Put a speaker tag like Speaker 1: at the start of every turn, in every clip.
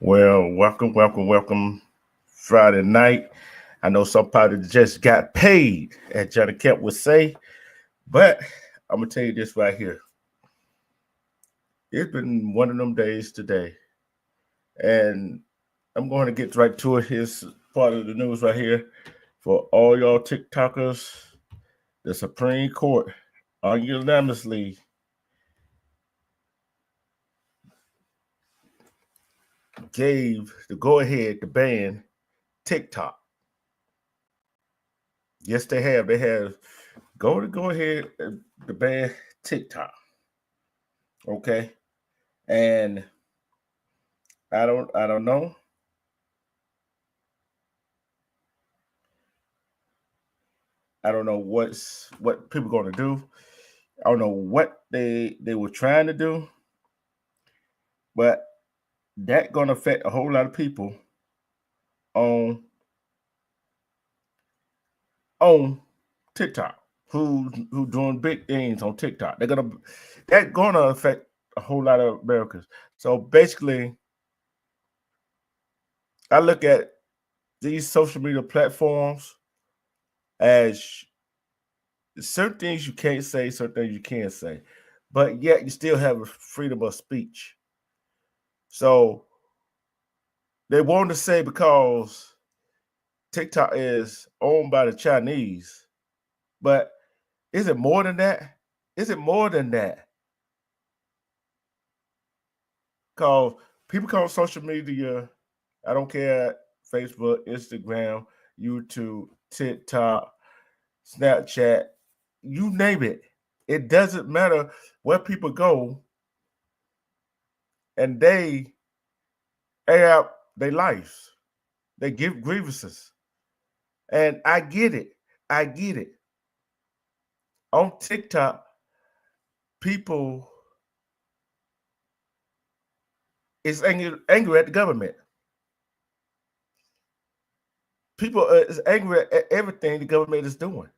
Speaker 1: Well, welcome. Friday night. I know somebody just got paid, as Johnny Kemp would say, but I'm gonna tell you this right here. It's been one of them days today, and I'm going to get right to it. Here's part of the news right here for all y'all TikTokers. The Supreme Court unanimously gave the go ahead to ban TikTok. Yes, they have. They have go ahead to ban TikTok. Okay, and I don't know. I don't know what people going to do. I don't know what they were trying to do, but that going to affect a whole lot of people on on TikTok who doing big things on TikTok. That gonna affect a whole lot of Americans. So basically, I look at these social media platforms as certain things you can't say, certain things you can say, but yet you still have freedom of speech. So they want to say because TikTok is owned by the Chinese, but is it more than that? Is it more than that? Because people call social media, I don't care, Facebook, Instagram, YouTube, TikTok, Snapchat, you name it. It doesn't matter where people go and they air out their lives. They give grievances. And I get it. I get it. On TikTok, people is angry at the government. People is angry at everything the government is doing.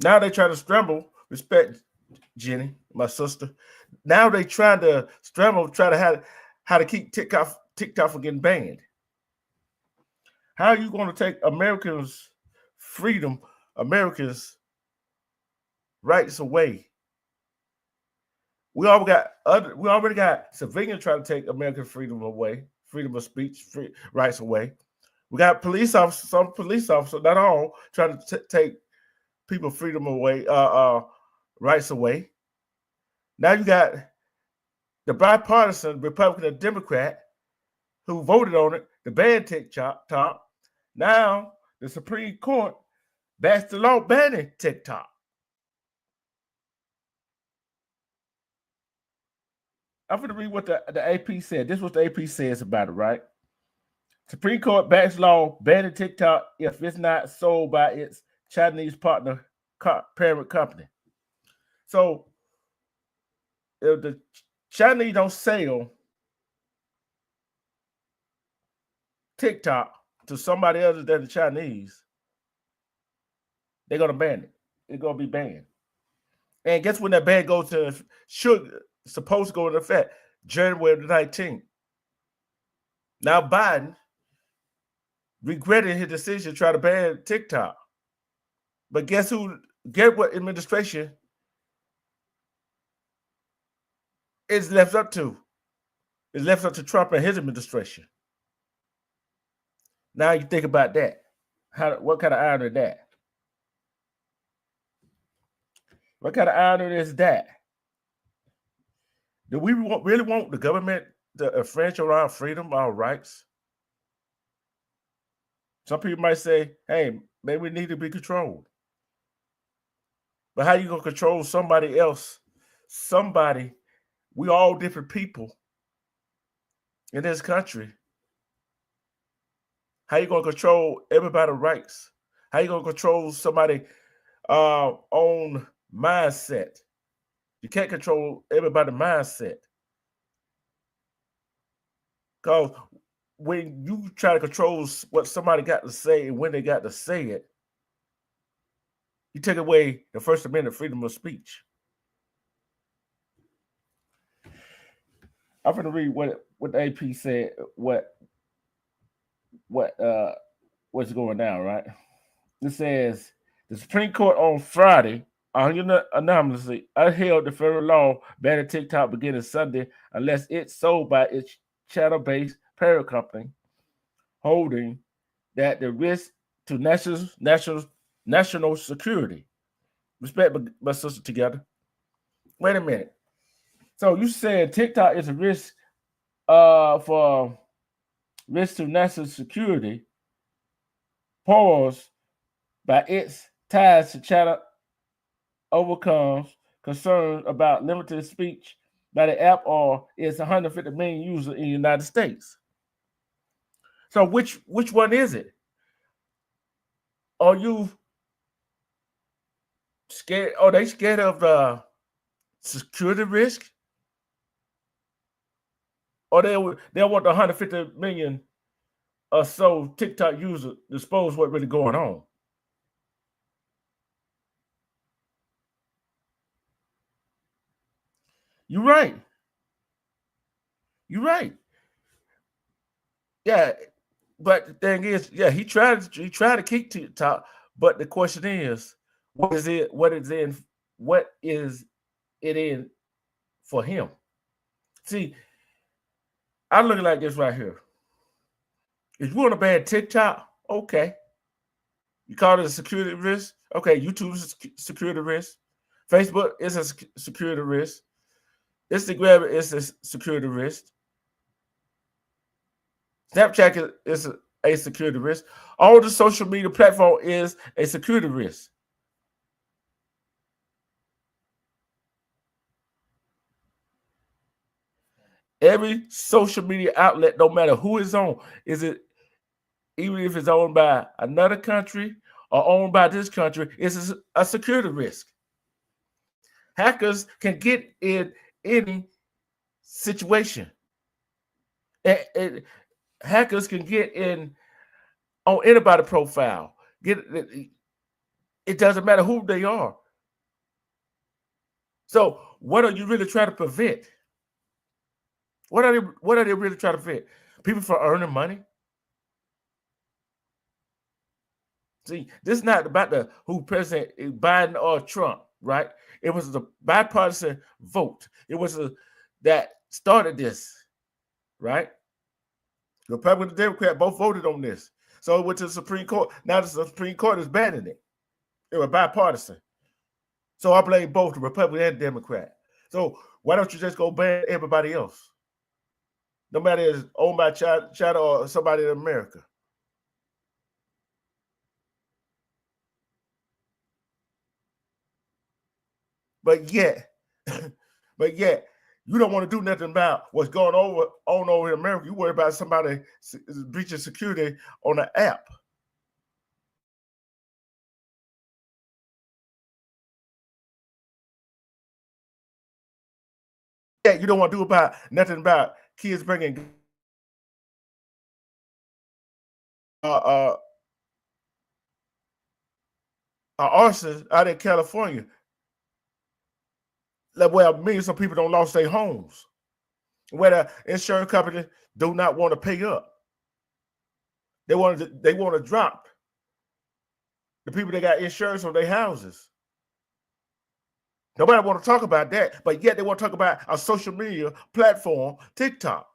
Speaker 1: Now they try to scramble. Respect, Jenny, my sister. Now they trying to scramble, try to how to keep TikTok from getting banned. How are you going to take Americans' freedom, Americans' rights away? We already got civilians trying to take American freedom away, freedom of speech, rights away. We got some police officers, not all, trying to take people freedom away, rights away. Now you got the bipartisan Republican and Democrat who voted on it, the ban TikTok. Now the Supreme Court passed the law banning TikTok. I'm going to read what the AP said. This is what the AP says about it, right? Supreme Court backs law banning TikTok if it's not sold by its Chinese partner parent company. So if the Chinese don't sell TikTok to somebody other than the Chinese, they're gonna ban it. It's gonna be banned. And guess when that ban goes to supposed to go into effect? January the 19th. Now Biden regretted his decision to try to ban TikTok. But guess who? Get what administration is left up to? It's left up to Trump and his administration. Now you think about that. What kind of irony is that? What kind of irony is that? Do we really want the government to infringe on our freedom, our rights? Some people might say, hey, maybe we need to be controlled. But how you gonna control somebody else? Somebody, we all different people in this country. How you gonna control everybody's rights? How you gonna control somebody own mindset? You can't control everybody's mindset. Because when you try to control what somebody got to say and when they got to say it, you take away the First Amendment freedom of speech. I'm going to read what the AP said. What's going down, right? It says the Supreme Court on Friday anonymously upheld the federal law banning TikTok beginning Sunday unless it's sold by its channel-based parent company, holding that the risk to national security. Respect my sister together. Wait a minute. So you said TikTok is a risk for risk to national security. Pause by its ties to China overcomes concerns about limited speech by the app or its 150 million users in the United States. So which one is it? Are you scared? Are they scared of the security risk? Or they want the 150 million or so TikTok users to expose what's really going on? You're right. You're right. Yeah, but the thing is, yeah, he tried to keep TikTok, but the question is, what is it? What is it in for him? See, I'm looking like this right here. If you want to ban TikTok, okay. You call it a security risk. Okay, YouTube is a security risk. Facebook is a security risk. Instagram is a security risk. Snapchat is a security risk. All the social media platform is a security risk. Every social media outlet, no matter who it's on, even if it's owned by another country or owned by this country, is a security risk. Hackers can get in any situation. And hackers can get in on anybody's profile. It doesn't matter who they are. So what are you really trying to prevent? What are they really trying to prevent? People from earning money? See, this is not about who President Biden or Trump, right? It was the bipartisan vote. It was that started this, right? The Republican and Democrat both voted on this. So it went to the Supreme Court. Now the Supreme Court is banning it. It was bipartisan. So I blame both the Republican and Democrat. So why don't you just go ban everybody else? No matter if it's owned by China or somebody in America. But yet, you don't want to do nothing about what's going on over in America. You worry about somebody breaching security on an app. Yeah, you don't want to do about nothing about kids bringing arson out in California. Where millions of people don't lost their homes. Where the insurance company do not want to pay up. They want to drop the people that got insurance on their houses. Nobody want to talk about that, but yet they want to talk about a social media platform, TikTok.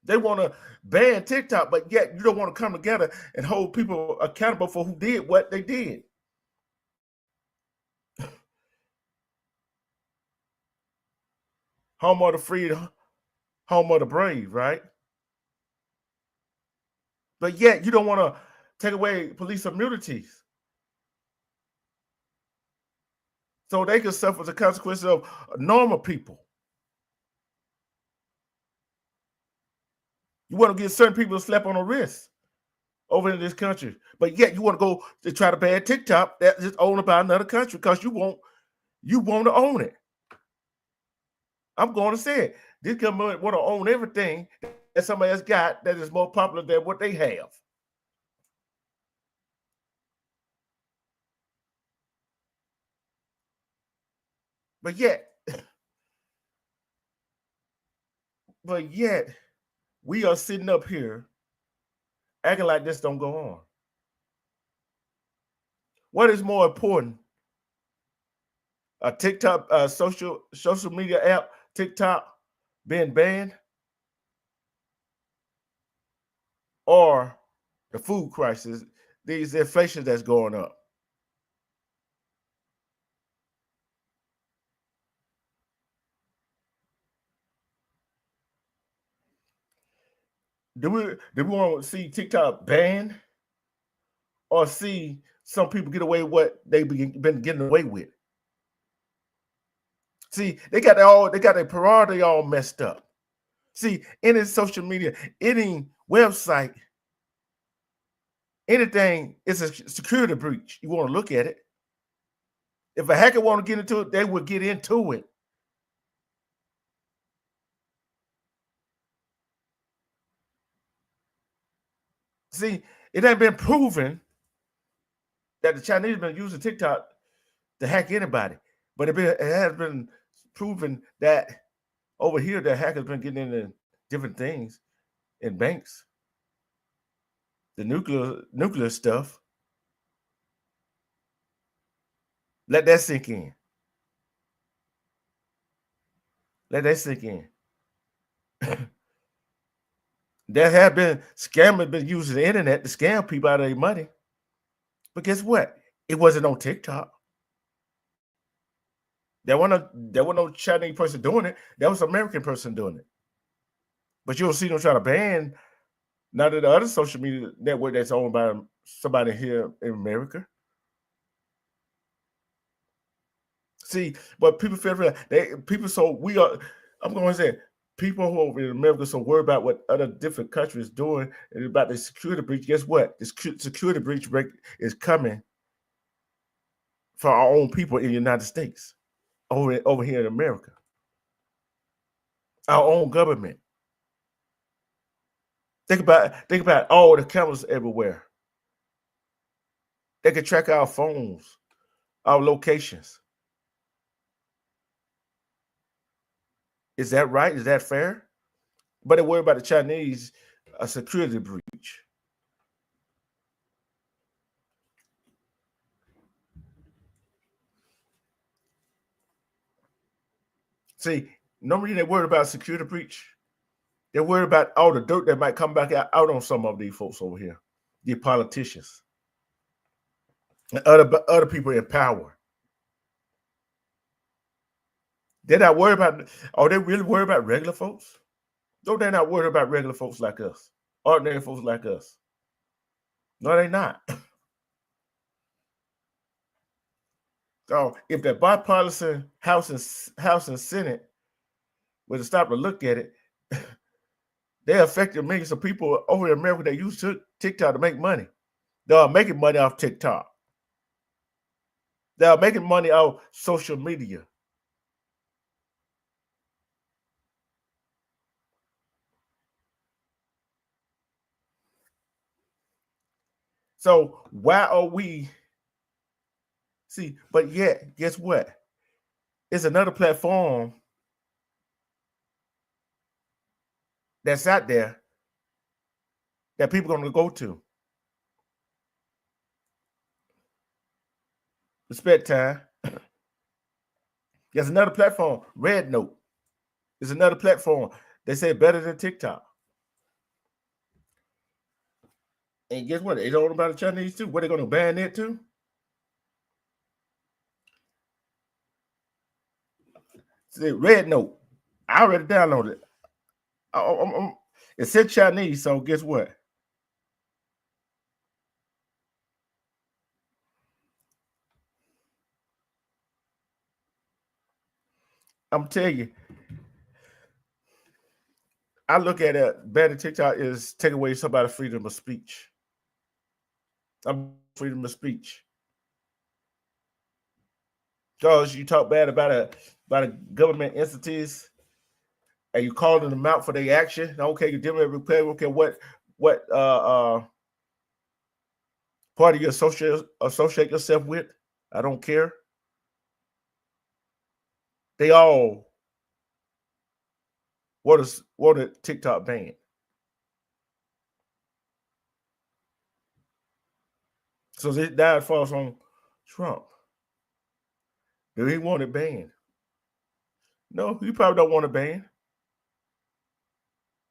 Speaker 1: They want to ban TikTok, but yet you don't want to come together and hold people accountable for who did what they did. Home of the free, home of the brave, right? But yet you don't want to take away police immunities so they can suffer the consequences of normal people. You want to get certain people to slap on the wrist over in this country, but yet you want to go to try to ban TikTok that is owned by another country because you want to own it. I'm going to say it. This government want to own everything that somebody else got that is more popular than what they have. But yet, But yet we are sitting up here acting like this don't go on. What is more important? A TikTok, social media app, TikTok, being banned, or the food crisis, these inflation that's going up? Do we want to see TikTok banned, or see some people get away with what they've been getting away with? See, they got their priority all messed up. See, any social media, any website, anything is a security breach. You want to look at it. If a hacker want to get into it, they will get into it. See, it ain't been proven that the Chinese have been using TikTok to hack anybody, but it has been proven that over here the hackers been getting into different things in banks, the nuclear stuff. Let that sink in. Let that sink in. There have been scammers been using the internet to scam people out of their money. But guess what? It wasn't on TikTok. There wasn't no Chinese person doing it. There was an American person doing it. But you don't see them trying to ban none of the other social media network that's owned by somebody here in America. See, but people feel I'm going to say people who over in America so worried about what other different countries doing and about the security breach. Guess what? The security breach is coming for our own people in the United States, over here in America. Our own government. Think about all the cameras everywhere. They can track our phones, our locations. Is that right? Is that fair? But they worry about the Chinese security breach. See, normally they worry about security breach. They're worried about all the dirt that might come back out on some of these folks over here, the politicians, and other people in power. They're not worried about. Are they really worried about regular folks? No, they're not worried about regular folks like us, ordinary folks like us. No, they're not. So if that bipartisan House and Senate were to stop to look at it, they affected millions of people over in America that use TikTok to make money. They are making money off TikTok. They are making money off social media. So why are we see? But yet, guess what? It's another platform that's out there that people are going to go to. Respect time. There's another platform, Red Note. There's another platform. They say better than TikTok. And guess what? They don't know about the Chinese too. What, they going to ban it too? See, Red Note. I already downloaded it. It said Chinese, so guess what? I'm telling you, I look at it, banning TikTok is taking away somebody's freedom of speech. Freedom of speech. Because you talk bad about a government entities and you calling them out for their action. Okay, you didn't repair. Okay, what party you associate yourself with? I don't care. They all wanted TikTok banned. So now it falls on Trump. Do he want it banned? No, he probably don't want it banned.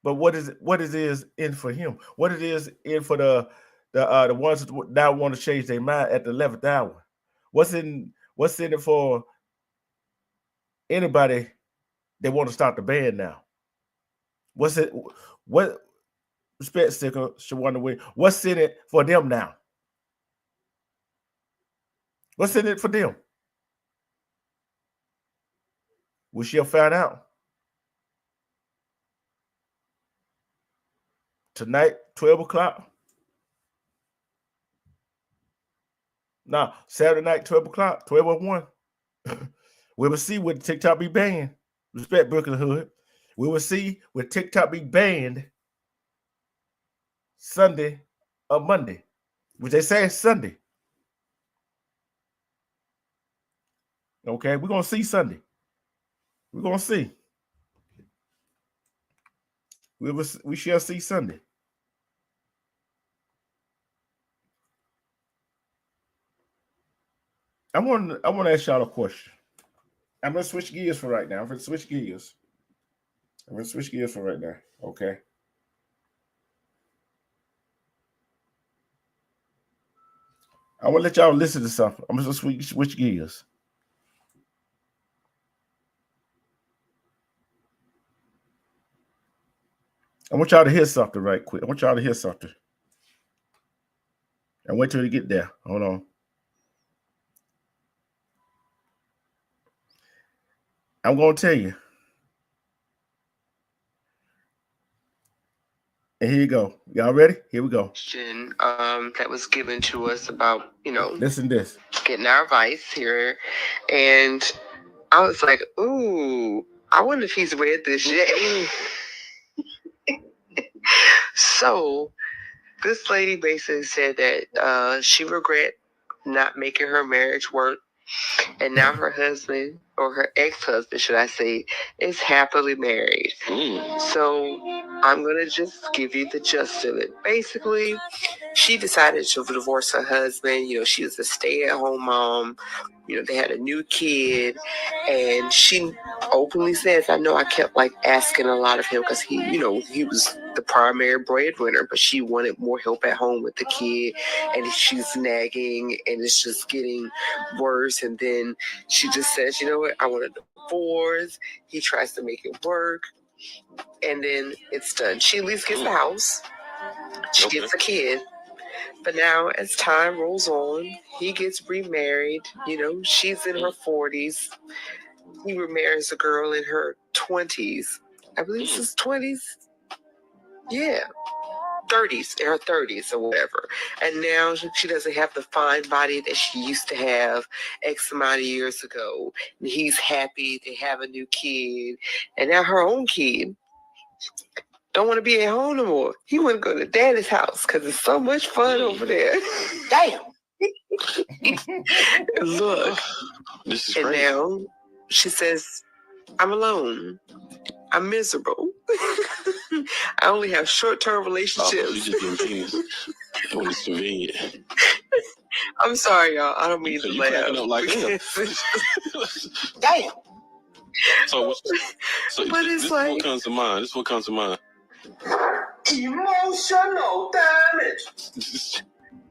Speaker 1: But what is in for him? What it is in for the ones that now want to change their mind at the 11th hour? What's in it for anybody that want to start the ban now? What respect sticker should wonder what's in it for them now? What's in it for them? We shall find out. Tonight, 12 o'clock. Now, Saturday night, 12 o'clock, 12:01. We will see when TikTok be banned. Respect Brooklyn Hood. We will see when TikTok be banned Sunday or Monday, which they say is Sunday. Okay, we're going to see Sunday. We're going to see. We shall see Sunday. I want to ask y'all a question. I'm going to switch gears for right now. I'm going to switch gears for right now. Okay. I want to let y'all listen to something. I'm going to switch gears. I want y'all to hear something right quick. I want y'all to hear something. And wait till we get there. Hold on. I'm going to tell you. And here you go. Y'all ready? Here we go.
Speaker 2: That was given to us about,
Speaker 1: listen to this.
Speaker 2: Getting our advice here. And I was like, ooh, I wonder if he's read this yet. So this lady basically said that she regret not making her marriage work. And now her husband, or her ex-husband, should I say, is happily married. So I'm going to just give you the gist of it. Basically, she decided to divorce her husband. She was a stay-at-home mom. They had a new kid. And she openly says, I know I kept asking a lot of him because he was the primary breadwinner, but she wanted more help at home with the kid. And she's nagging and it's just getting worse. And then she just says, you know what? I want a divorce. He tries to make it work. And then it's done. She at least gets the house. She gets a kid. But now, as time rolls on, he gets remarried. She's in her 40s. He remarries a girl in her 20s. I believe this is 20s. Yeah. 30s, in her 30s or whatever. And now she doesn't have the fine body that she used to have X amount of years ago. And he's happy to have a new kid. And now her own kid don't want to be at home no more. He want to go to daddy's house because it's so much fun over there. Damn. Look.
Speaker 3: This is
Speaker 2: and
Speaker 3: crazy.
Speaker 2: Now she says, I'm alone. I'm miserable. I only have short-term relationships.
Speaker 3: You just getting penis when it's convenient.
Speaker 2: I'm sorry, y'all. I don't mean to laugh.
Speaker 3: Cracking up like him.
Speaker 2: Damn.
Speaker 3: So
Speaker 2: but
Speaker 3: this is what comes to mind. This is what comes to mind.
Speaker 2: Emotional damage.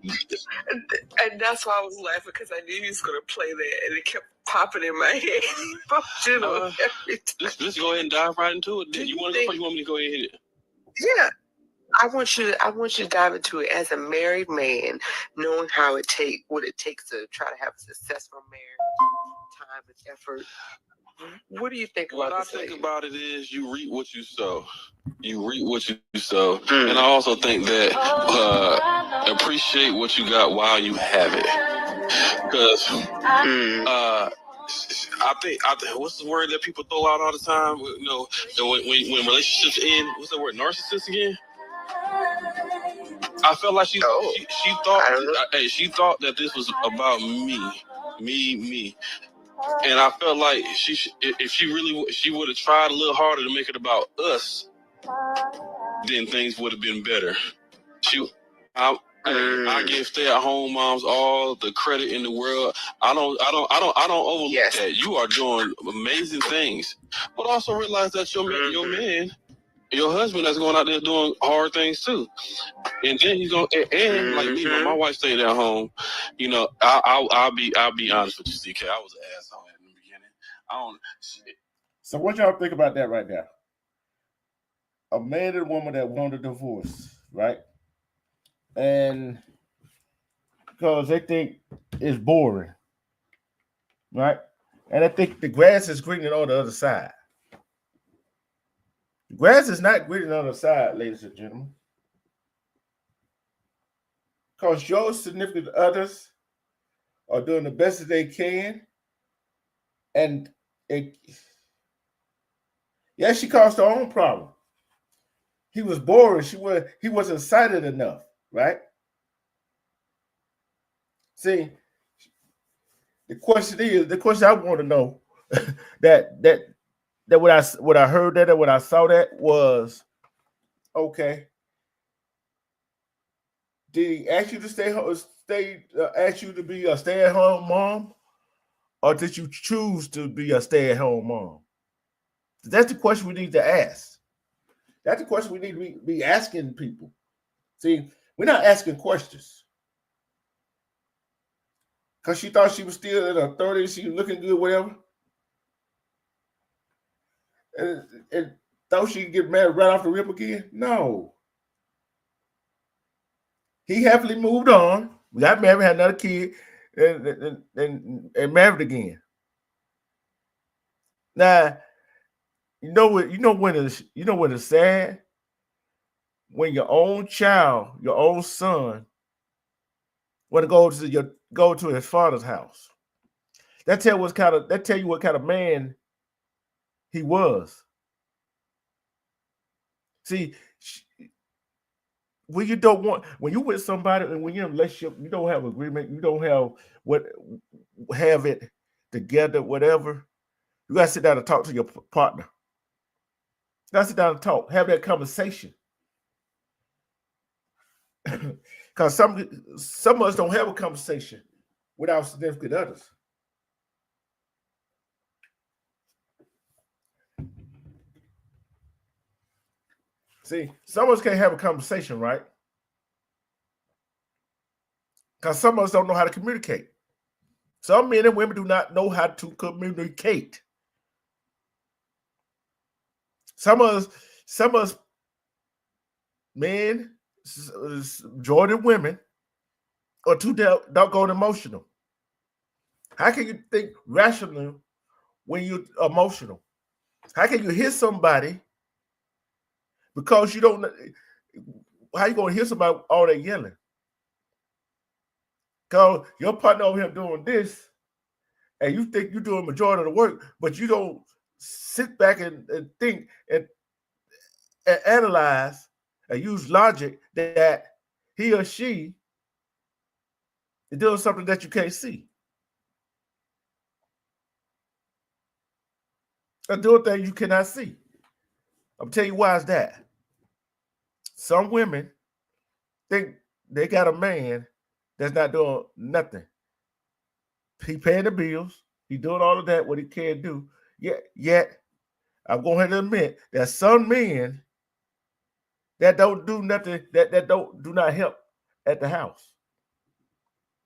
Speaker 2: And that's why I was laughing, because I knew he was going to play that, and it kept popping in my head.
Speaker 3: Let's go ahead and dive right into it. You want me to go ahead and hit it?
Speaker 2: Yeah. I want you to dive into it as a married man, knowing what it takes to try to have a successful marriage, time and effort. What do you think about this?
Speaker 3: What I think about it is you reap what you sow. You reap what you sow. And I also think that appreciate what you got while you have it. Because I think what's the word that people throw out all the time? When relationships end, what's the word? Narcissist again? I felt like she thought that this was about me. And I felt like if she would have tried a little harder to make it about us, then things would have been better. I give stay-at-home moms all the credit in the world. I don't overlook that. You are doing amazing things, but also realize that your man, your husband, that's going out there doing hard things too. And then he's gonna like me, when my wife stayed at home, you know, I'll be honest with you, CK. I was an asshole in the beginning.
Speaker 1: So what y'all think about that right now? A man and a woman that want a divorce, right? And because they think it's boring, right? And I think the grass is greener on the other side. The grass is not greener on the other side, ladies and gentlemen. Because your significant others are doing the best that they can. And she caused her own problem. He was boring. He wasn't excited enough, right? See, the question I want to know that what I heard that and what I saw that was, okay, did he ask you to ask you to be a stay-at-home mom, or did you choose to be a stay-at-home mom? That's the question we need to ask. That's the question we need to be asking people. See, we're not asking questions because she thought she was still in her 30s, she was looking good, whatever, and thought she could get married right off the rip again. No. He happily moved on. We got married, had another kid, and married again. Now, you know when it's sad? When your own child, your own son, want to go to his father's house. That tell you what kind of man he was. See, when you with somebody and when you're in a relationship, you don't have agreement, you don't have it together, whatever. You gotta sit down and talk to your partner. You gotta sit down and talk, have that conversation. Because some of us don't have a conversation with our significant others. See, some of us can't have a conversation, right? Because some of us don't know how to communicate. Some men and women do not know how to communicate. Some of us men, majority of women, are too doggone emotional. How can you think rationally when you're emotional? How can you hear somebody because you don't know? How you gonna hear somebody all that yelling? Because your partner over here doing this, and you think you're doing majority of the work, but you don't sit back and think and analyze and use logic that he or she is doing something that you can't see. Or doing things you cannot see. I'm telling you why is that. Some women think they got a man that's not doing nothing. He paying the bills. He doing all of that, what he can do. Yet, I'm going to admit that some men that don't do nothing, that do not help at the house.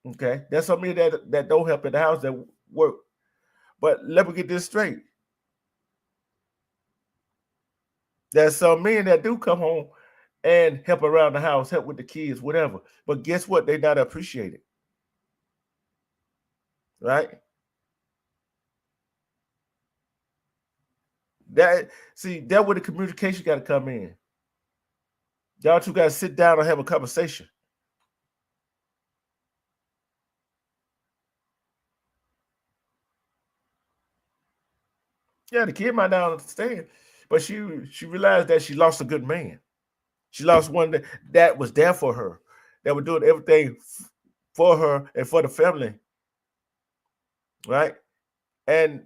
Speaker 1: Okay? There's some men that don't help at the house that work. But let me get this straight. There's some men that do come home and help around the house, help with the kids, whatever. But guess what? They're not appreciated. Right? That's where the communication got to come in. Y'all two got to sit down and have a conversation. Yeah, the kid might not understand, but she realized that she lost a good man. She lost one that was there for her, that was doing everything for her and for the family, right? And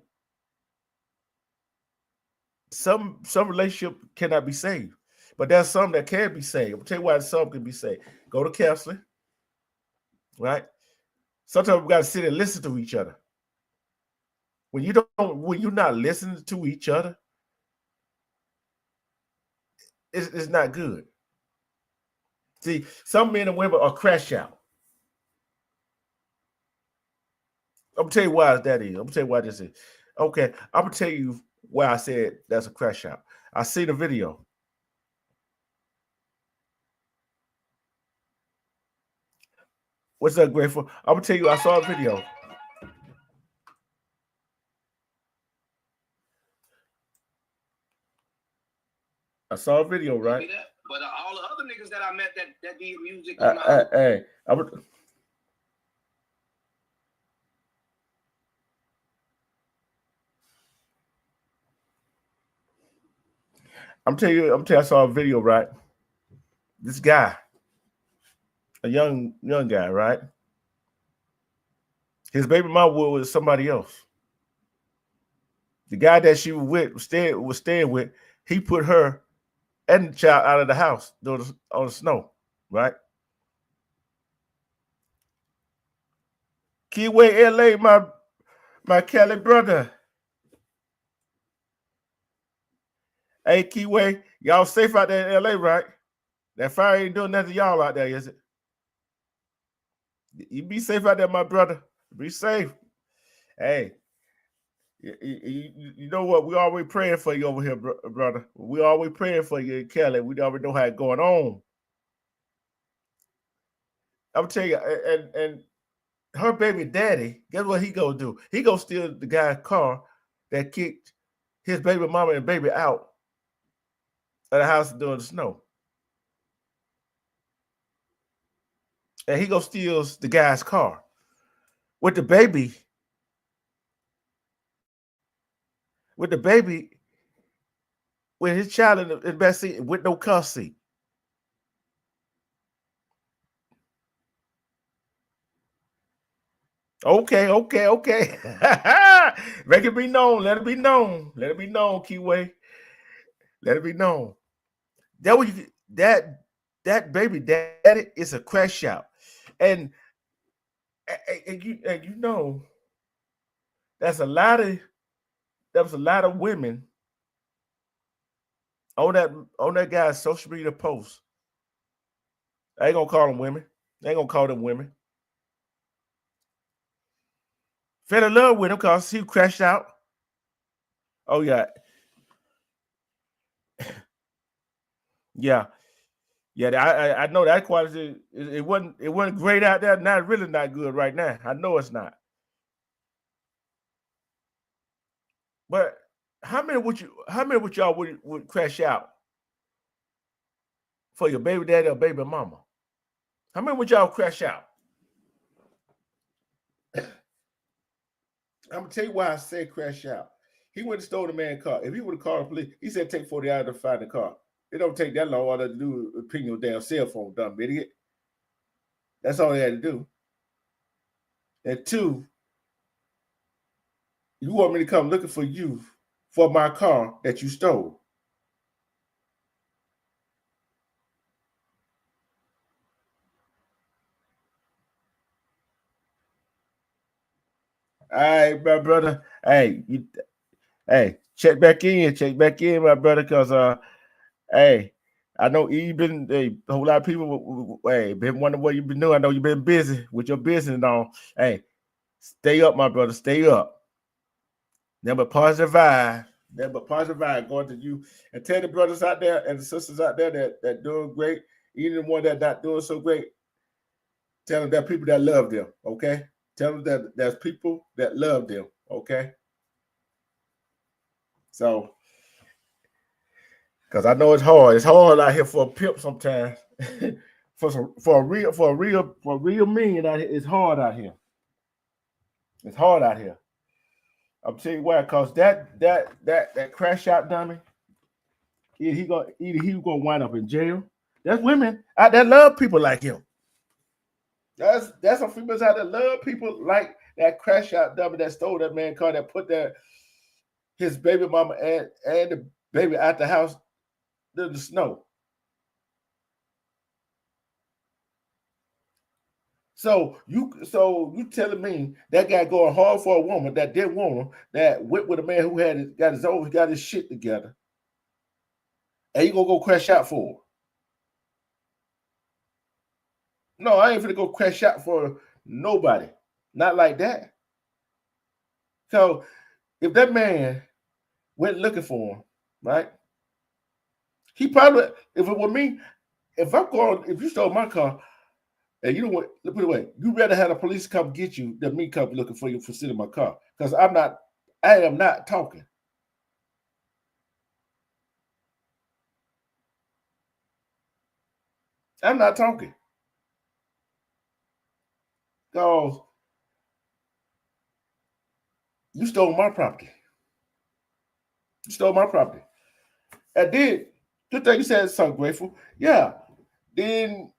Speaker 1: some relationship cannot be saved, but there's some that can be saved. I'll tell you why some can be saved. Go to counseling, right? Sometimes we got to sit and listen to each other. When you're not listening to each other, it's not good. See, some men and women are crash out. I'm gonna tell you why that is. I'm gonna tell you why this is. Okay, I'm gonna tell you why I said that's a crash out. I see the video. What's up, Grateful? I'm gonna tell you, I saw a video. I saw a video, right?
Speaker 4: But all the other niggas that I met that did music.
Speaker 1: Hey, I'm telling you, I saw a video, right? This guy, a young guy, right? His baby mama was somebody else. The guy that she was staying with, he put her and the child out of the house on the snow, right? Keyway, LA, my Cali brother. Hey, Keyway, y'all safe out there in LA, right? That fire ain't doing nothing to y'all out there, is it? You be safe out there, my brother. Be safe. Hey, you know what? We always praying for you over here, brother. We always praying for you in Cali. We already know how it's going on. I'm telling you, and her baby daddy, guess what he gonna do? He gonna steal the guy's car that kicked his baby mama and baby out of the house during the snow. And he gonna steal the guy's car with the baby. With his child in the back seat with no car seat. Okay. Make it be known. Let it be known. Let it be known, Keyway. Let it be known. That baby daddy is a crash out. And you know, there was a lot of women on that guy's social media post. I ain't gonna call them women. I ain't gonna call them women. Fell in love with him because he crashed out. Oh yeah. Yeah, I know that quality. It wasn't great out there. Not really not good right now. I know it's not. But how many would y'all would crash out for your baby daddy or baby mama? How many would y'all crash out? I'm gonna tell you why I say crash out. He went and stole the man's car. If he would have called the police, he said take 40 hours to find the car. It don't take that long. All they do is ping your damn cell phone, dumb idiot. That's all they had to do. And two, you want me to come looking for you for my car that you stole. All right, my brother. Hey, check back in, my brother, because hey, I know you've been a whole lot of people been wondering what you've been doing. I know you've been busy with your business and all. Hey, stay up, my brother. Stay up. Never positive vibe. Going to you. And tell the brothers out there and the sisters out there that doing great, even the one that not doing so great, tell them there are people that love them, okay? Tell them that there's people that love them, okay? So, because I know it's hard. It's hard out here for a pimp sometimes. for a real million out here, it's hard out here. It's hard out here. I'm telling you why, because that crash out dummy, either he gonna wind up in jail. There's women out there love people like him. There's some females out there love people like that crash out dummy that stole that man car, that put his baby mama and the baby out the house in the snow. So you telling me that guy going hard for a woman that didn't want him, that went with a man who got his shit together, and you gonna go crash out for her? No, I ain't finna go crash out for nobody. Not like that. So if that man went looking for him, right? He probably, if it were me, if you stole my car, and you know what, put it away, you rather have the police come get you than me come looking for you for stealing my car. Because I am not talking. I'm not talking. Because you stole my property. You stole my property. And then, good thing you said something, Grateful. Yeah. Then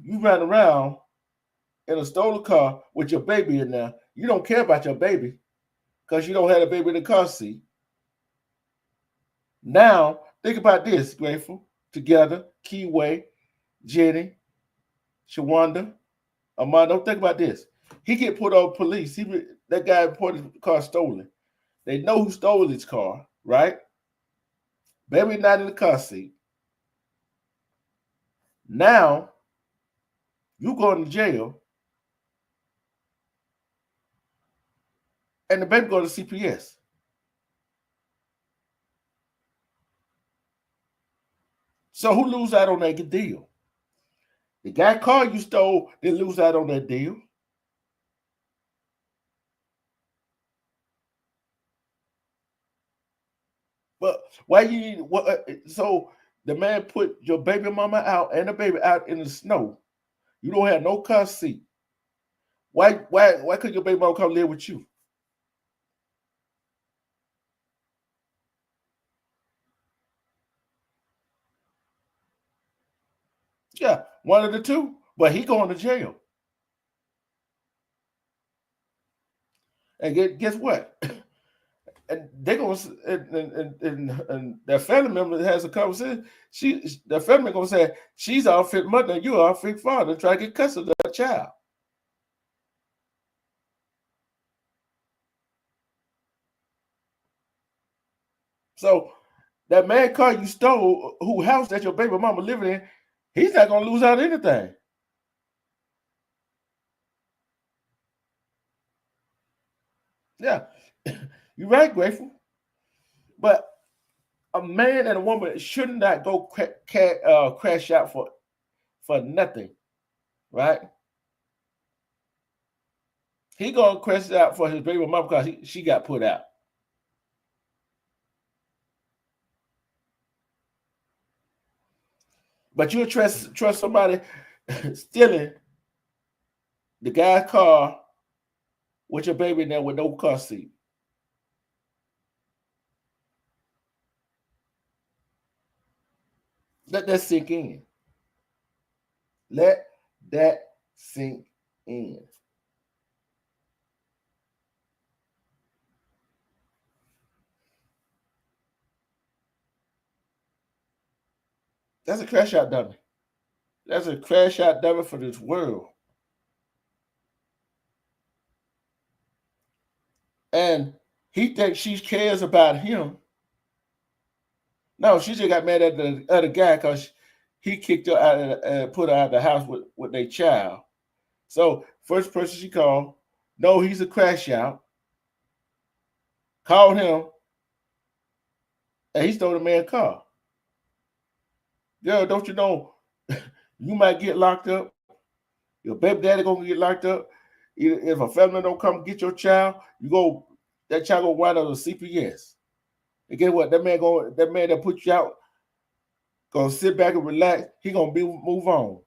Speaker 1: you ran around in a stolen car with your baby in there. You don't care about your baby because you don't have a baby in the car seat. Now, think about this, Grateful. Together, Keyway, Jenny, Shawanda, Armando, think about this. He get put on police. That guy reported the car stolen. They know who stole his car, right? Baby not in the car seat. Now, you going to jail, and the baby go to CPS. So who lose out on that deal? The guy car you stole didn't lose out on that deal. But so the man put your baby mama out and the baby out in the snow. You don't have no car seat. Why could your baby mama come live with you? Yeah, one of the two. But he going to jail. And guess what? And they're gonna and their family member has a conversation. Their family gonna say she's our fit mother and you are our fit father. Try to get custody of that child. So that man car you stole, who house that your baby mama living in, he's not gonna lose out anything. Yeah, you're right, Grateful. But a man and a woman should not go crash out for nothing, right? He gonna crash out for his baby mama because she got put out. But you trust somebody stealing the guy's car with your baby in there with no car seat. Let that sink in. Let that sink in. That's a crash out dummy. That's a crash out dummy for this world. And he thinks she cares about him. No, she just got mad at the other guy because he kicked her out put her out of the house with their child. So first person she called, no, he's a crash out. Called him, and he stole the man's car. Girl, don't you know you might get locked up? Your baby daddy gonna get locked up. If a family don't come get your child, that child gonna wind up with CPS. And guess what? That man that put you out gonna sit back and relax. He gonna move on.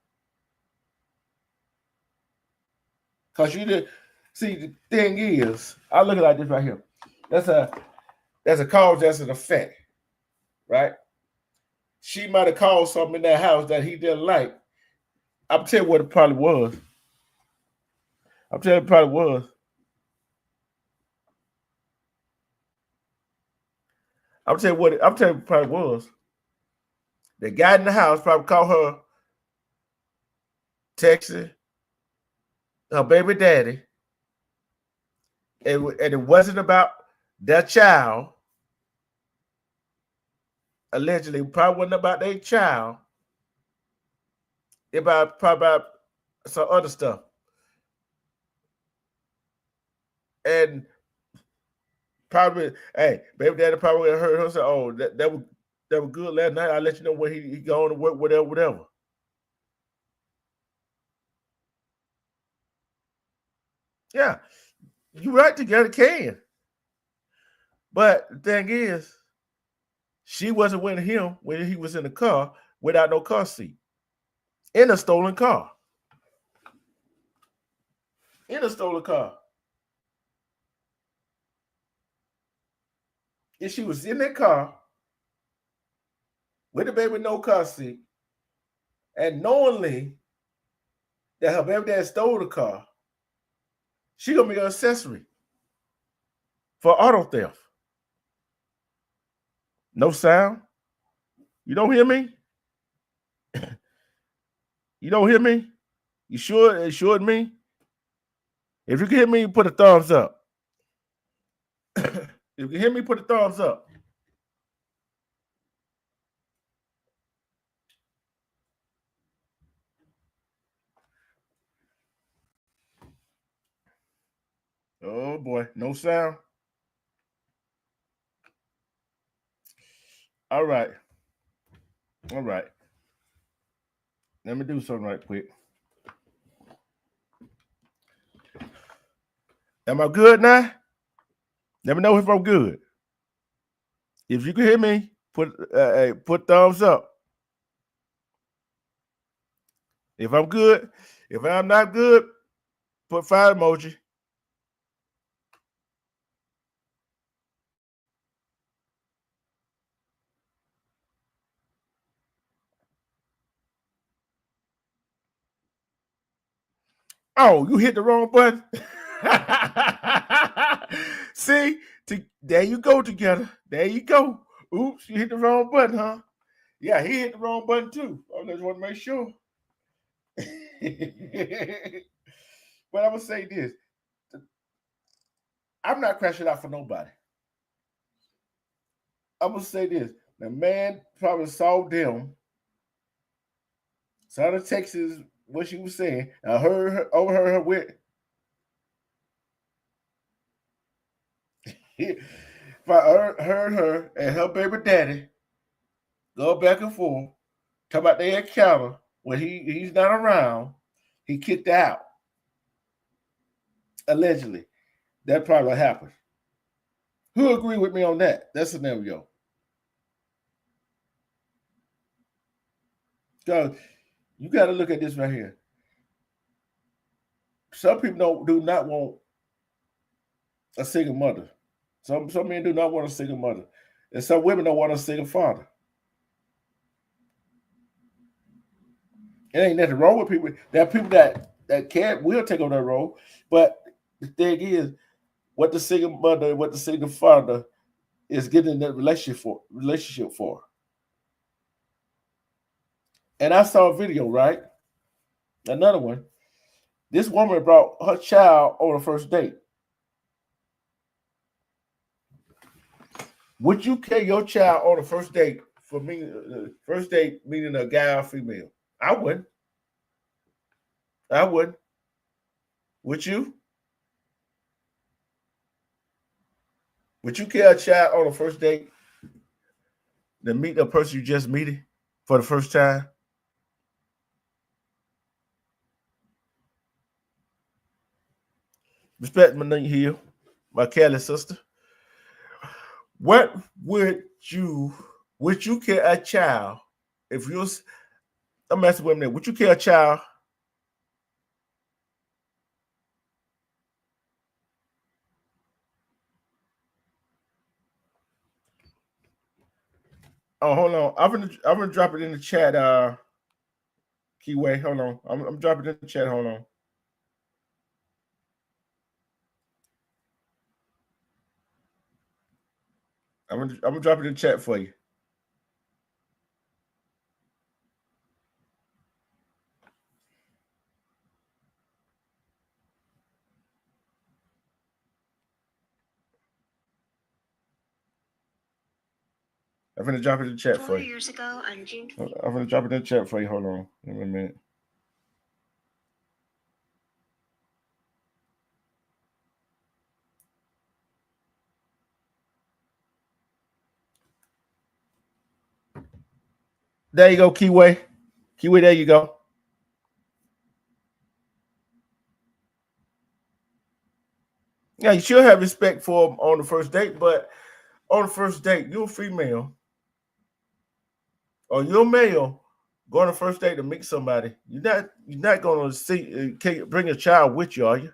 Speaker 1: Cause you did see the thing is, I look at it like this right here. That's a cause, that's an effect, right? She might have caused something in that house that he didn't like. I'll tell you what it probably was. I'm telling you what it probably was. The guy in the house probably called her, texting her baby daddy, and it wasn't about their child. Allegedly, probably wasn't about their child. Probably about some other stuff. And probably, hey, baby daddy probably heard her say, "Oh, that was good last night. I'll let you know when he going to work, whatever." Yeah, you right together can. But the thing is, she wasn't with him when he was in the car without no car seat. In a stolen car. In a stolen car. And she was in that car with the baby with no car seat, and knowingly that her baby dad stole the car, she gonna be an accessory for auto theft. No sound? You don't hear me? You don't hear me? You sure? It sure me? If you can hear me, put a thumbs up. If you can hear me, put a thumbs up. Oh boy, no sound. All right. All right. Let me do something right quick. Am I good now? Let me know if I'm good. If you can hear me, put thumbs up. If I'm good, if I'm not good, put fire emoji. Oh, you hit the wrong button. See, there you go together. There you go. Oops, you hit the wrong button, huh? Yeah, he hit the wrong button too. I just want to make sure. But I'm gonna say this: I'm not crashing out for nobody. I'm gonna say this: the man probably saw them, saw the Texas what she was saying, I overheard her with. If I heard her and her baby daddy go back and forth, talk about their encounter when he's not around, he kicked out. Allegedly. That probably happened. Who agree with me on that? That scenario. Because you got to look at this right here. Some people do not want a single mother. Some men do not want a single mother. And some women don't want a single father. It ain't nothing wrong with people. There are people that will take on that role. But the thing is, what the single mother, what the single father is getting in that relationship for. And I saw a video, right? Another one. This woman brought her child on a first date. Would you carry your child on a first date for me? First date meaning a guy or female? I wouldn't. I wouldn't. Would you? Would you carry a child on a first date to meet a person you just meeting for the first time? Respect my name here, my Kelly sister. What would you carry a child if you was, I'm asking women there, would you carry a child? Oh, hold on. I'm gonna drop it in the chat, Keyway. Hold on. I'm dropping it in the chat. Hold on. I'm gonna drop it in the chat for you. I'm gonna drop it in the chat for you. 4 years ago on June 20th. I'm gonna drop it in the chat for you. Hold on. Give me a minute. There you go, Keyway. Keyway, there you go. Yeah, you should have respect for them on the first date, but on the first date, you're a female or you're a male going on a first date to meet somebody. You're not going to see bring a child with you, are you?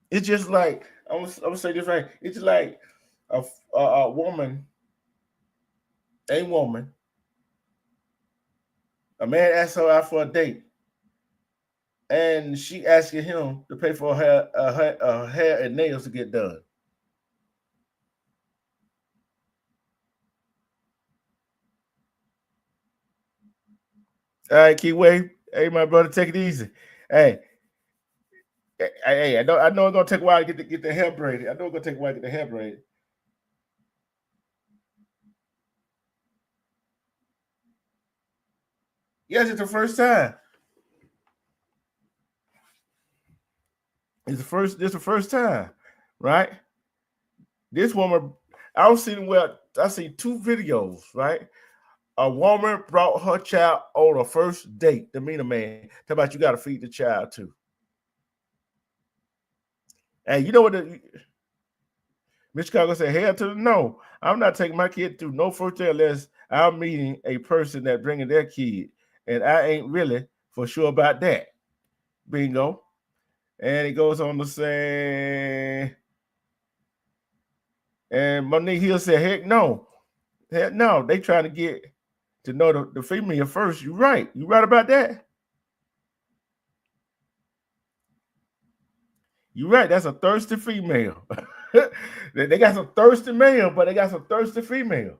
Speaker 1: It's just like I'm gonna say this right. It's like a woman, a man asks her out for a date, and she asking him to pay for her hair and nails to get done. All right, Keyway. Hey, my brother, take it easy. Hey, I know it's gonna take a while to get the hair braided. I know it's gonna take a while to get the hair braided. Yes, it's the first time. It's the first time, right? This woman, I see 2 videos, right? A woman brought her child on a first date to meet a man. Talk about you got to feed the child too. And you know what? Miss Chicago said, hell to the no. I'm not taking my kid through no first date unless I'm meeting a person that bringing their kid. And I ain't really for sure about that. Bingo. And it goes on to say, and Monique Hill said, heck no. Heck no. They trying to get to know the female first. You're right. You right about that? You're right. That's a thirsty female. They got some thirsty male, but they got some thirsty female.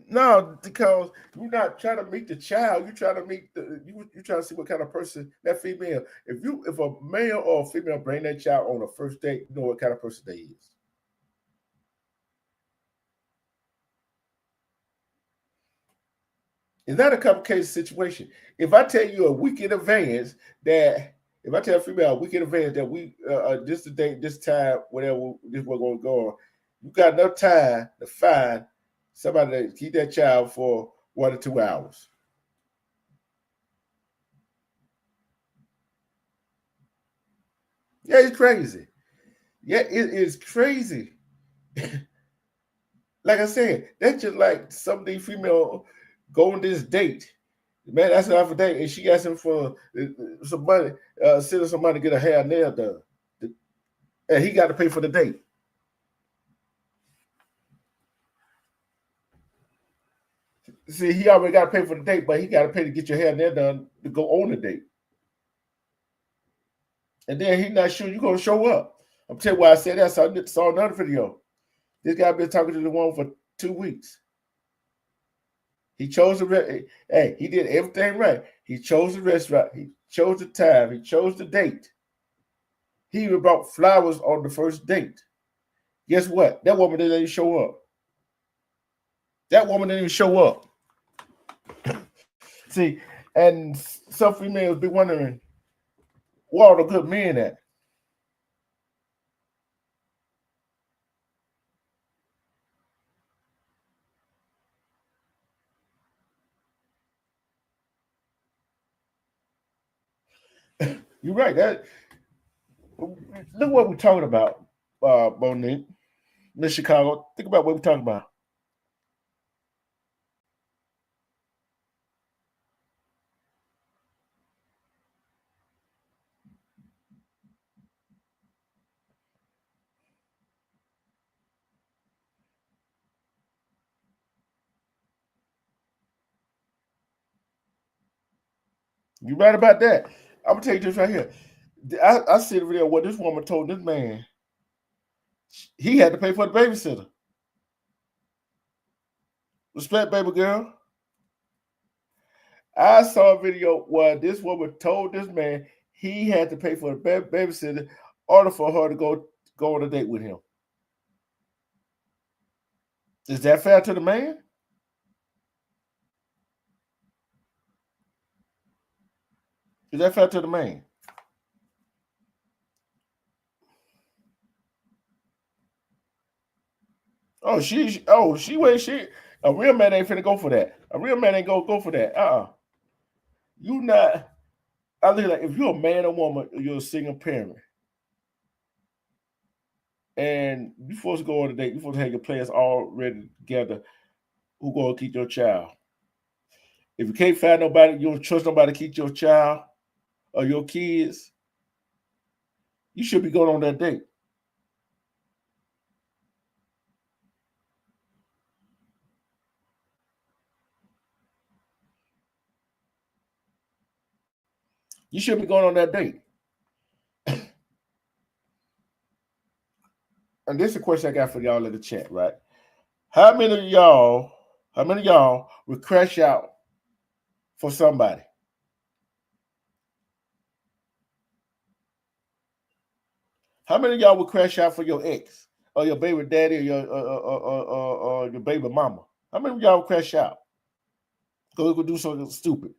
Speaker 1: No, because you're not trying to meet the child. You're trying to meet you trying to see what kind of person that female. If a male or a female bring that child on a first date, you know what kind of person they is. It's not a complicated situation. If I tell you a week in advance that if I tell a female a week in advance that we this the date, this time, whatever this we're gonna go on, you got enough time to find somebody to keep that child for 1 to 2 hours. Yeah, it's crazy. Yeah, it is crazy. Like I said, that's just like some of these female go on this date. Man, that's an for date, and she asking for some money, sending some money to get her hair and nail done, and he got to pay for the date. See, he already got to pay for the date, but he got to pay to get your hair and nail done to go on the date. And then he's not sure you're gonna show up. I'm telling you why I said that. So I saw another video. This guy been talking to the woman for 2 weeks. He chose he did everything right. He chose the restaurant. He chose the time. He chose the date. He even brought flowers on the first date. Guess what? That woman didn't even show up. That woman didn't even show up. See, and some females be wondering, where are the good men at? You're right. Look what we're talking about, Monique, Miss Chicago. Think about what we're talking about. You're right about that. I'm gonna tell you this right here. I see the video where this woman told this man he had to pay for the babysitter. Respect, baby girl. I saw a video where this woman told this man he had to pay for the babysitter in order for her to go on a date with him. Is that fair to the man? Is that fair to the man? A real man ain't finna go for that. A real man ain't go for that. You not. I look like if you're a man or woman, you're a single parent, and you're supposed to go on a date. You're supposed to have your players all ready together. Who gonna keep your child? If you can't find nobody, you don't trust nobody to keep your child or your kids, you should be going on that date. You should be going on that date. And this is a question I got for y'all in the chat, right? How many of y'all would crash out for somebody? How many of y'all would crash out for your ex or your baby daddy or your baby mama? How many of y'all would crash out? Go do something stupid.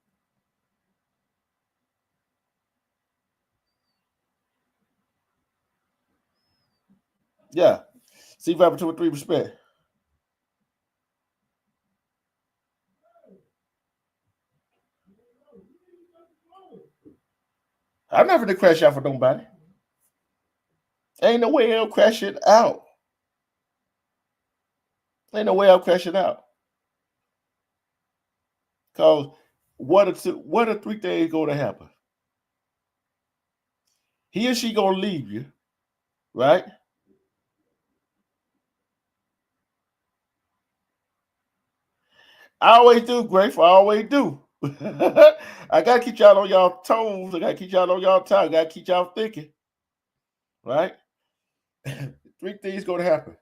Speaker 1: Yeah. C523 respect. I'm not going to crash out for nobody. Ain't no way I'll crash it out. Ain't no way I'll crash it out. Because what are three things going to happen? He or she going to leave you, right? I always do, Grateful. I always do. I got to keep y'all on y'all toes. I got to keep y'all on y'all toes. I got to keep y'all thinking, right? Three things going to happen.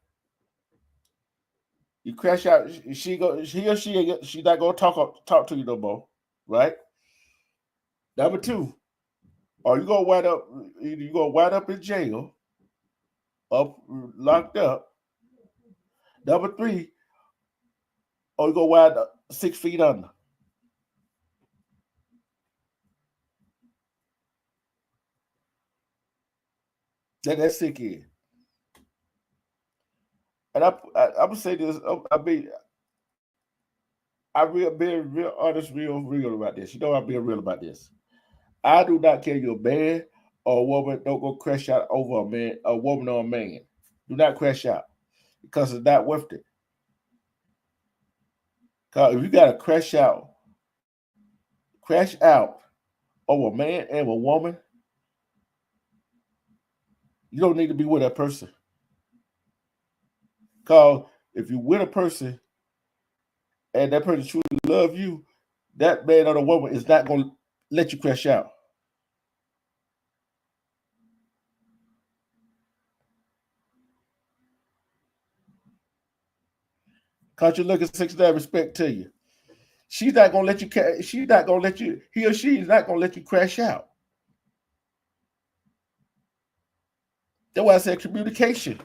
Speaker 1: You crash out. She's not going to talk to you no more, right? Number two, or you going to wind up in jail, locked up. Number three, or you going to wind up 6 feet under. That's sick in. And I'm gonna say this. I'm being real honest, real about this. You know, I'm being real about this. I do not care you're a man or a woman. Don't go crash out over a woman or a man. Do not crash out because it's not worth it. Because if you got to crash out over a man and a woman, you don't need to be with that person. Because if you're with a person and that person truly love you, that man or the woman is not going to let you crash out. Because you're looking 6'9", respect to you. She's not going to let you, he or she is not going to let you crash out. That's why I said communication.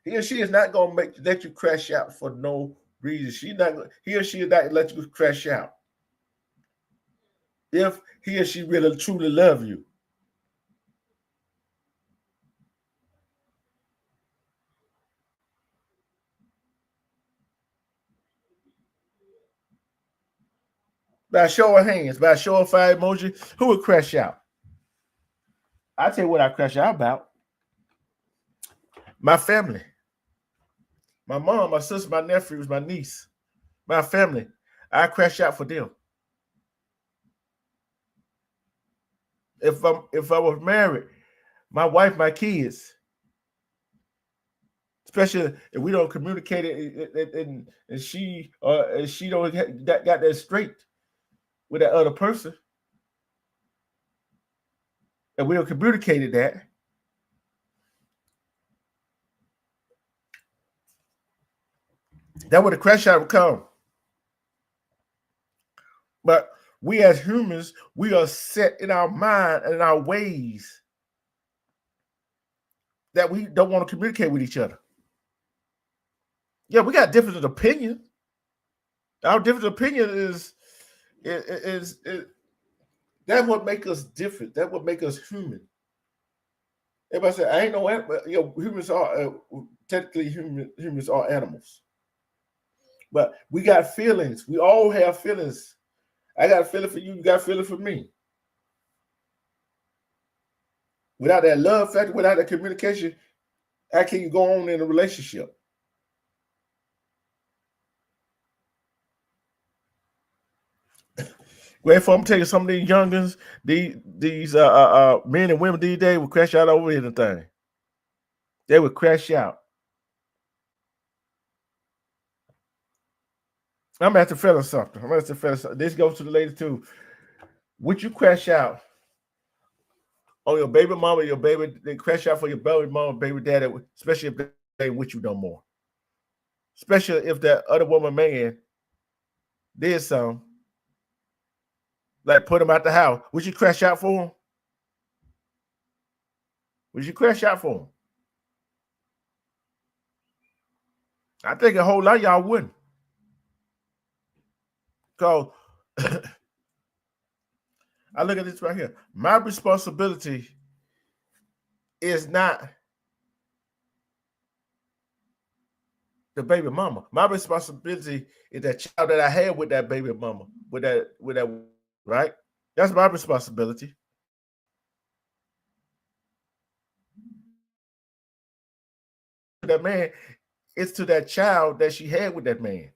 Speaker 1: He or she is not going to let you crash out for no reason. He or she is not going to let you crash out. If he or she really truly love you. By show of hands, by show of fire emoji, who would crash out? I tell you what I crash out about. My family. My mom, my sister, my nephews, my niece, my family. I crash out for them. If I was married, my wife, my kids, especially if we don't communicate it, and she don't got that straight with that other person, and we don't communicate that, that would the crash out would come. But we as humans, we are set in our mind and in our ways that we don't want to communicate with each other. Yeah, we got different opinions. Our different opinion is that's what makes us different. That's what makes us human. Everybody say, I ain't no animal. You know, humans are technically humans are animals. But we got feelings. We all have feelings. I got a feeling for you. You got a feeling for me. Without that love factor, without that communication, how can you go on in a relationship? Wait for I'm telling you, some of these youngins, these men and women these days will crash out over anything. They would crash out. I'm gonna have to feel something. This goes to the ladies too. Would you crash out on your baby mama, your baby? They crash out for your baby mama, baby daddy, especially if they ain't with you no more. Especially if that other woman man did something, like put him out the house. Would you crash out for him? Would you crash out for him? I think a whole lot of y'all wouldn't. Because I look at this right here. My responsibility is not the baby mama. My responsibility is that child that I had with that baby mama, with that right? That's my responsibility. That man, it's to that child that she had with that man.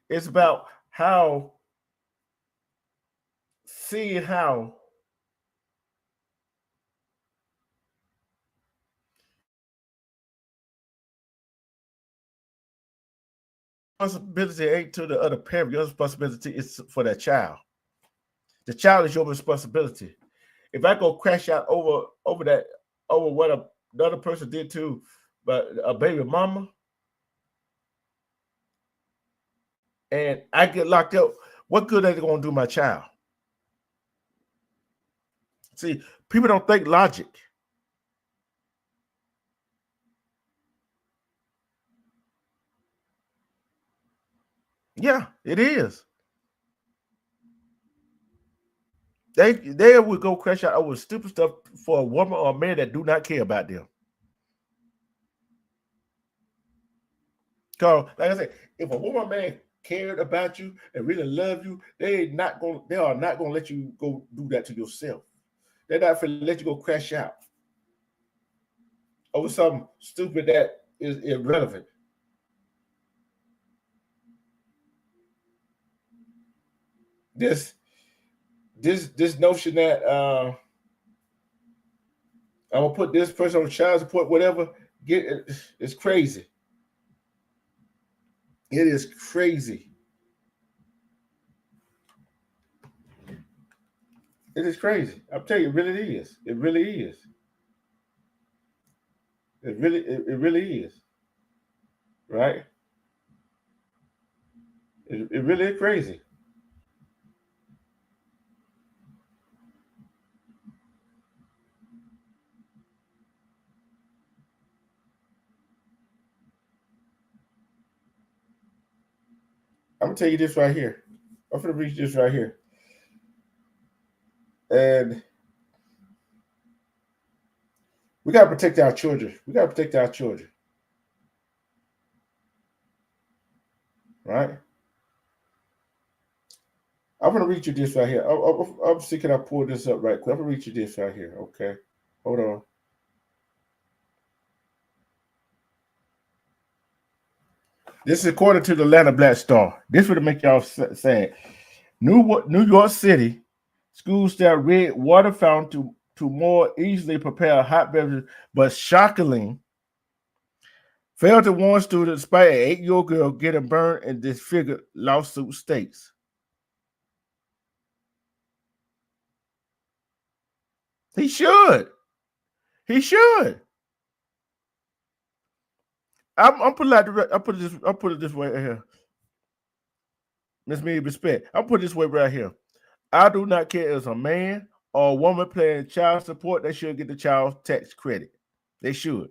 Speaker 1: It's about how seeing how responsibility ain't to the other parent. Your responsibility is for that child. The child is your responsibility. If I go crash out over what another person did to a baby mama, and I get locked up, what good are they going to do my child? See, people don't think logic. Yeah, it is. They would go crash out over stupid stuff for a woman or a man that do not care about them. Because, like I said, if a woman or man cared about you and really love you, they are not going to let you go do that to yourself. They're not going to let you go crash out over something stupid that is irrelevant. This notion that I'm gonna put this person on child support, whatever, it's crazy. It is crazy. It is crazy. I'm telling you, it really is. It really is. It really is. Right? It really is crazy. I'm gonna tell you this right here. I'm gonna read this right here. And we gotta protect our children. We gotta protect our children. Right? I'm gonna read you this right here. I'm see, can I pull this up right quick? I'm gonna read you this right here. Okay, hold on. This is according to the Atlanta Black Star. This would make y'all sad. New York City schools that red water fountain to more easily prepare hot beverages, but shockingly failed to warn students despite an 8-year-old girl getting burned in disfigured lawsuit states. He should. He should. I'm put it this way right here. Let's me respect. I'll put it this way right here. I do not care if it's a man or a woman paying child support, they should get the child tax credit. They should.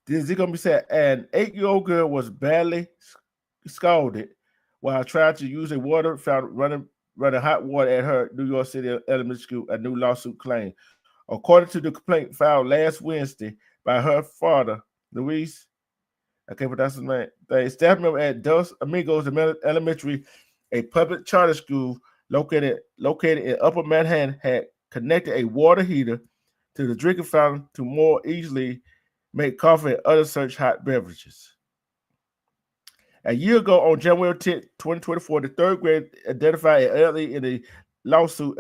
Speaker 1: Is it gonna be said? An 8-year-old girl was badly scalded while trying to use a water fountain running hot water at her New York City elementary school, a new lawsuit claimed. According to the complaint filed last Wednesday by her father, Luis, I can't pronounce his name, the staff member at Dos Amigos Elementary, a public charter school located in Upper Manhattan, had connected a water heater to the drinking fountain to more easily make coffee and other such hot beverages. A year ago, on January 10, 2024, the third grade identified an elderly in the lawsuit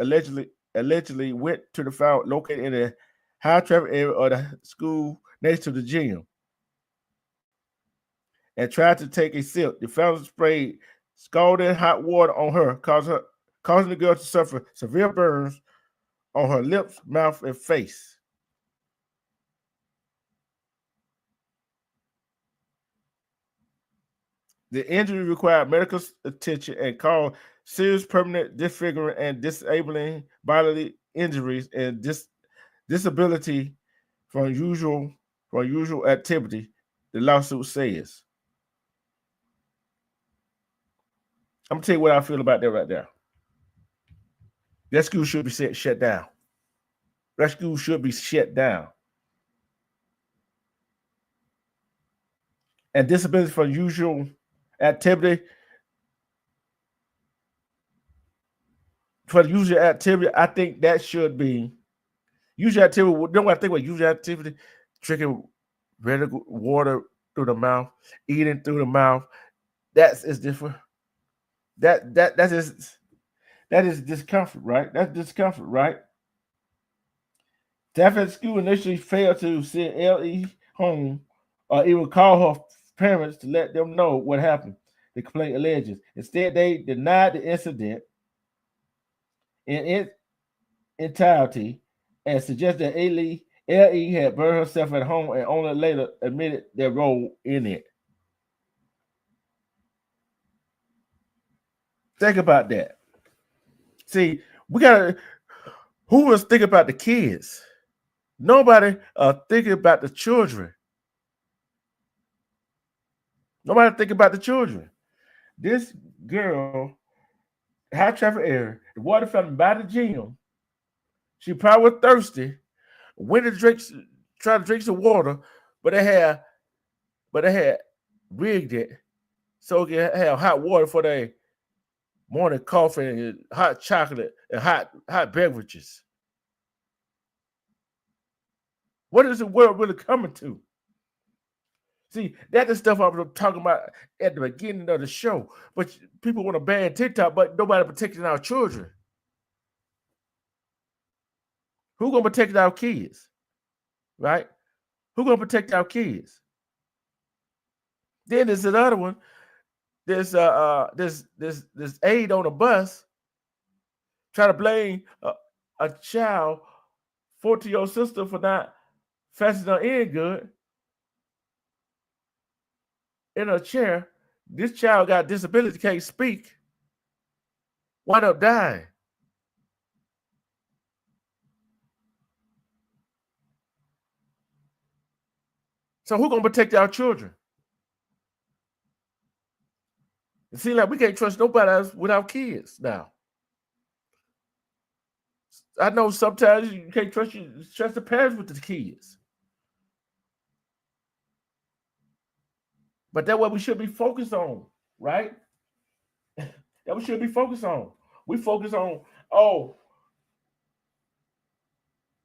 Speaker 1: allegedly went to the fountain located in a high traffic area of the school next to the gym and tried to take a sip. The fountain sprayed scalding hot water on her, causing the girl to suffer severe burns on her lips, mouth, and face. The injury required medical attention and caused serious permanent disfiguring and disabling bodily injuries and disability from usual activity, the lawsuit says. I'm gonna tell you what I feel about that right there. That school should be shut down. That school should be shut down. And disability from usual activity. For the usual activity, I think that should be usual activity. You know what I think about usual activity? Drinking red water through the mouth, eating through the mouth. That is different. That is discomfort, right? That's discomfort, right? Staff at school initially failed to send L.E. home or even call her parents to let them know what happened, the complaint alleges. Instead, they denied the incident in its entirety and suggested that L.E. had burned herself at home and only later admitted their role in it. Think about that. See, who was thinking about the kids? Nobody thinking about the children. Nobody thinking about the children. This girl, high traffic area, the water fountain by the gym. She probably was thirsty, went to try to drink some water, but they had rigged it so it could have hot water for their morning coffee and hot chocolate and hot beverages. What is the world really coming to? See, that's the stuff I was talking about at the beginning of the show. But people want to ban TikTok, but nobody protecting our children. Who gonna protect our kids? Right? Who gonna protect our kids? Then there's another one. There's this aide on a bus trying to blame a child, 14-year-old sister, for not fastening her in good in a chair. This child got disability, can't speak, wound up dying. So who gonna protect our children? It seems like we can't trust nobody else with our kids now. I know sometimes you can't trust the parents with the kids. But that's what we should be focused on, right? That we should be focused on. We focus on,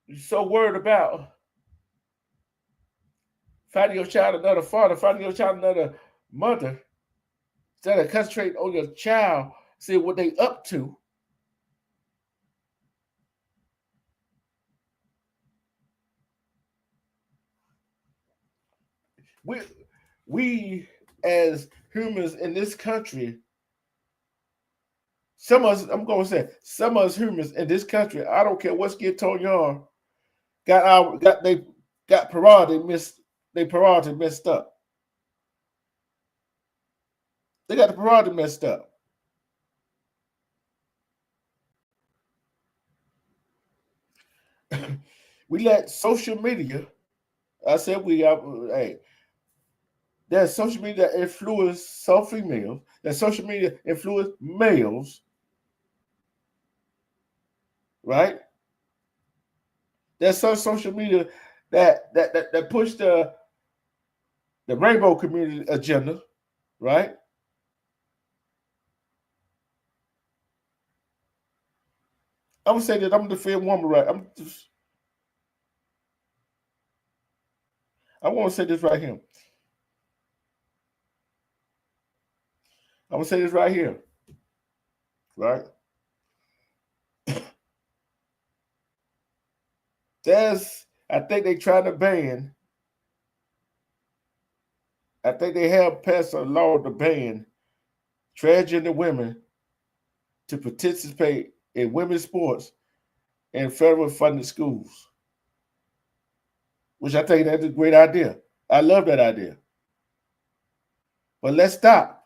Speaker 1: you're so worried about Finding your child another father, finding your child another mother, instead of concentrating on your child, see what they up to. We as humans in this country, some of us, I'm going to say, some of us humans in this country, I don't care what skin tone you are, got priority messed up. They got the priority messed up. We let social media, I said there's social media that influence some females, that social media influence males, right? There's some social media that push the rainbow community agenda, right? I'm gonna say that I'm gonna defend woman right. I want to say this right here. I'm gonna say this right here, right? I think they trying to ban. I think they have passed a law to ban transgender women to participate in women's sports in federal funded schools, which I think that's a great idea. I love that idea. But let's stop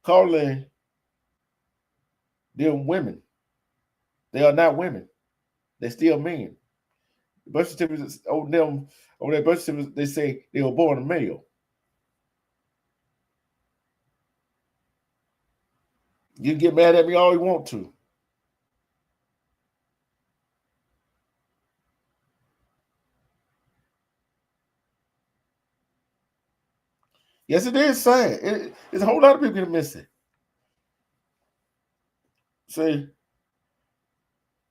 Speaker 1: calling them women. They are not women. They're still men. The birth certificates on their birth certificates, they say they were born a male. You can get mad at me all you want to. Yes, it is sad. It's a whole lot of people that miss it. See,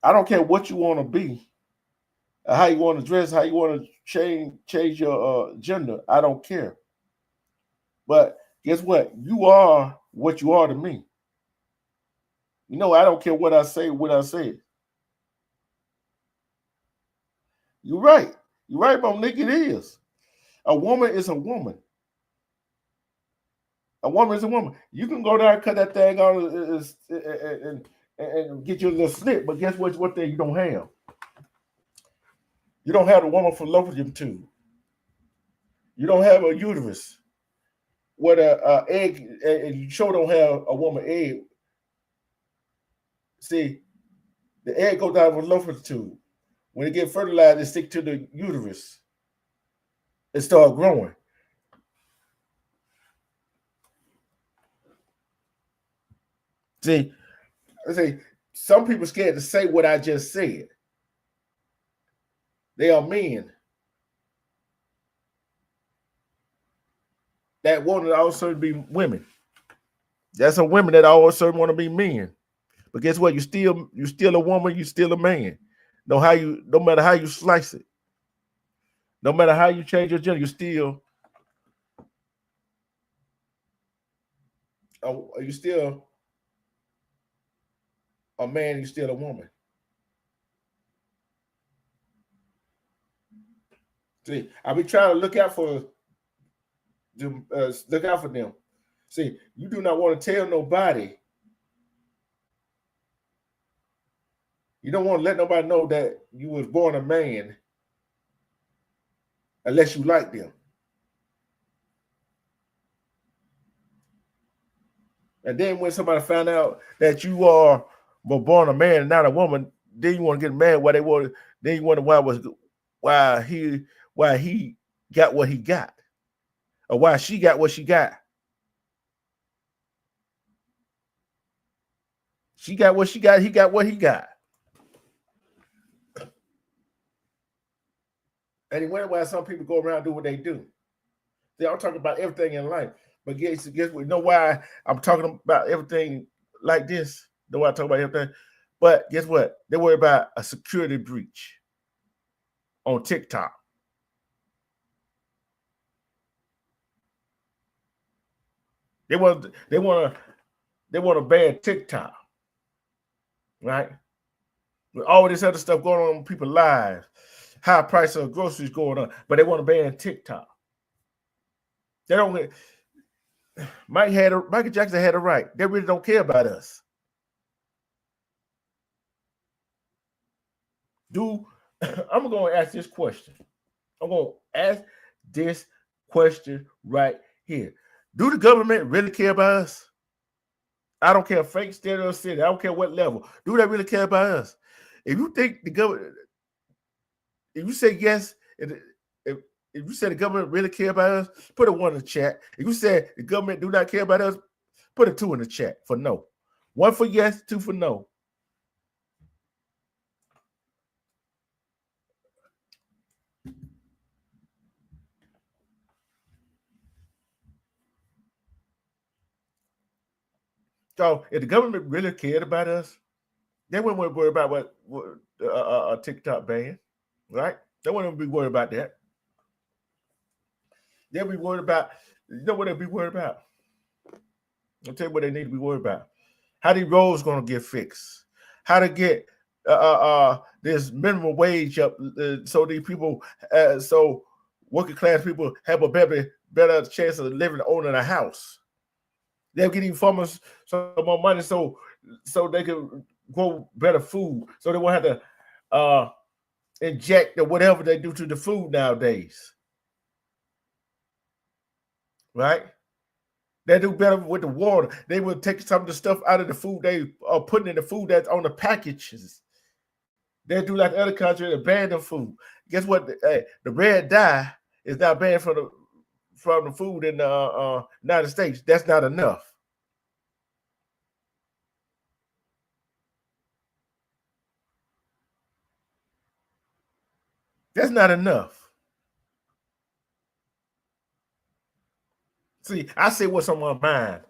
Speaker 1: I don't care what you want to be, how you want to dress, how you want to change your gender. I don't care. But guess what? You are what you are to me. You know, I don't care what I say, what I say. You're right. You're right, Monique. It is. A woman is a woman. A woman is a woman. You can go there and cut that thing out and get you a little snip, but guess what? What thing you don't have? You don't have a woman fallopian tube. You don't have a uterus. What a egg, and you sure don't have a woman egg. See, the egg goes down with fallopian tube. When it gets fertilized, it stick to the uterus. It start growing. See, some people scared to say what I just said. They are men that want to also be women. There's some women that also want to be men. But guess what? You still a woman, you still a man. No matter how you slice it, no matter how you change your gender, you still a man, you still a woman. See, I be trying to look out for them. Look out for them. See, you do not want to tell nobody. You don't want to let nobody know that you was born a man unless you like them. And then when somebody found out that you were born a man and not a woman, then you want to get mad why they want. Then you wonder why he got what he got, or why she got what she got. She got what she got. He got what he got. And he wonder why some people go around and do what they do. They all talk about everything in life. But guess what? You know why I'm talking about everything like this? You know why I talk about everything? But guess what? They worry about a security breach on TikTok. They want to ban TikTok, right? With all this other stuff going on in people's lives, high price of groceries going on, but they want to ban TikTok. They don't. Michael Jackson had it right. They really don't care about us. I'm going to ask this question. I'm going to ask this question right here. Do the government really care about us? I don't care, fake state or city. I don't care what level. Do they really care about us? If you think the government, if you say yes, if you say the government really care about us, put a 1 in the chat. If you say the government do not care about us, put a 2 in the chat for no. 1 for yes, 2 for no. So if the government really cared about us, they wouldn't worry about what a TikTok ban, right? They wouldn't be worried about that. They'll be worried about, you know what they'll be worried about? I'll tell you what they need to be worried about. How these roads going to get fixed? How to get this minimum wage up so these people, so working class people have a better chance of living, owning a house. They'll get even farmers some more money so they can grow better food, so they won't have to inject or whatever they do to the food nowadays. Right? They do better with the water. They will take some of the stuff out of the food they are putting in the food that's on the packages. They do like the other country that ban the food. Guess what? The red dye is now banned from the food in the United States. That's not enough. That's not enough. See, I say what's on my mind.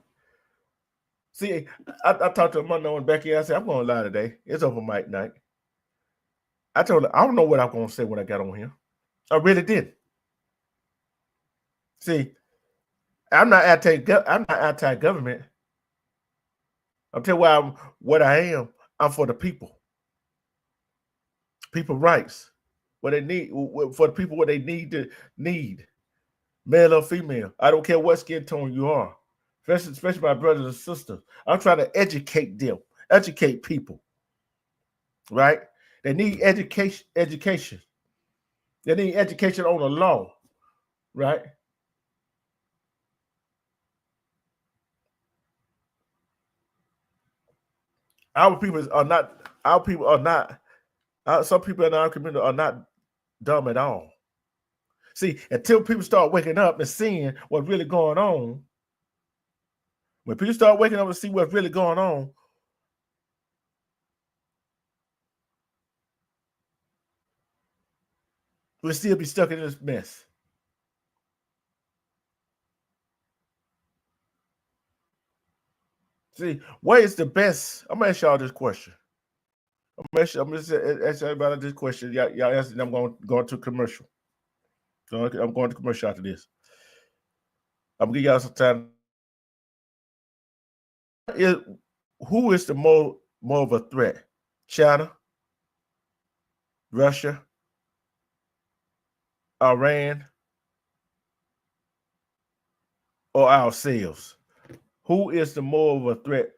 Speaker 1: See, I talked to Amanda and Becky. I said, I'm going to lie today. It's over mic night. I told her, I don't know what I'm going to say when I got on here. I really didn't. See, I'm not anti-government. I'll tell you what I am. I'm for the people. People rights. What they need, for the people what they need. Male or female. I don't care what skin tone you are. Especially my brothers and sisters. I'm trying to educate them. Educate people. Right? They need education. They need education on the law. Right? Some people in our community are not dumb at all. See, until people start waking up and seeing what's really going on, when people start waking up and see what's really going on, we'll still be stuck in this mess. See, what is the best? I'm gonna ask y'all this question. I'm gonna ask everybody this question. Y'all answer. I'm going to commercial. So I'm going to commercial after this. I'm gonna give y'all some time. Who is the more of a threat? China, Russia, Iran, or ourselves? Who is the more of a threat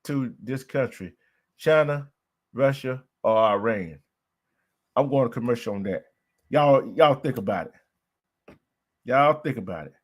Speaker 1: to this country? China, Russia, or Iran? I'm going to commercial on that. Y'all think about it. Y'all think about it.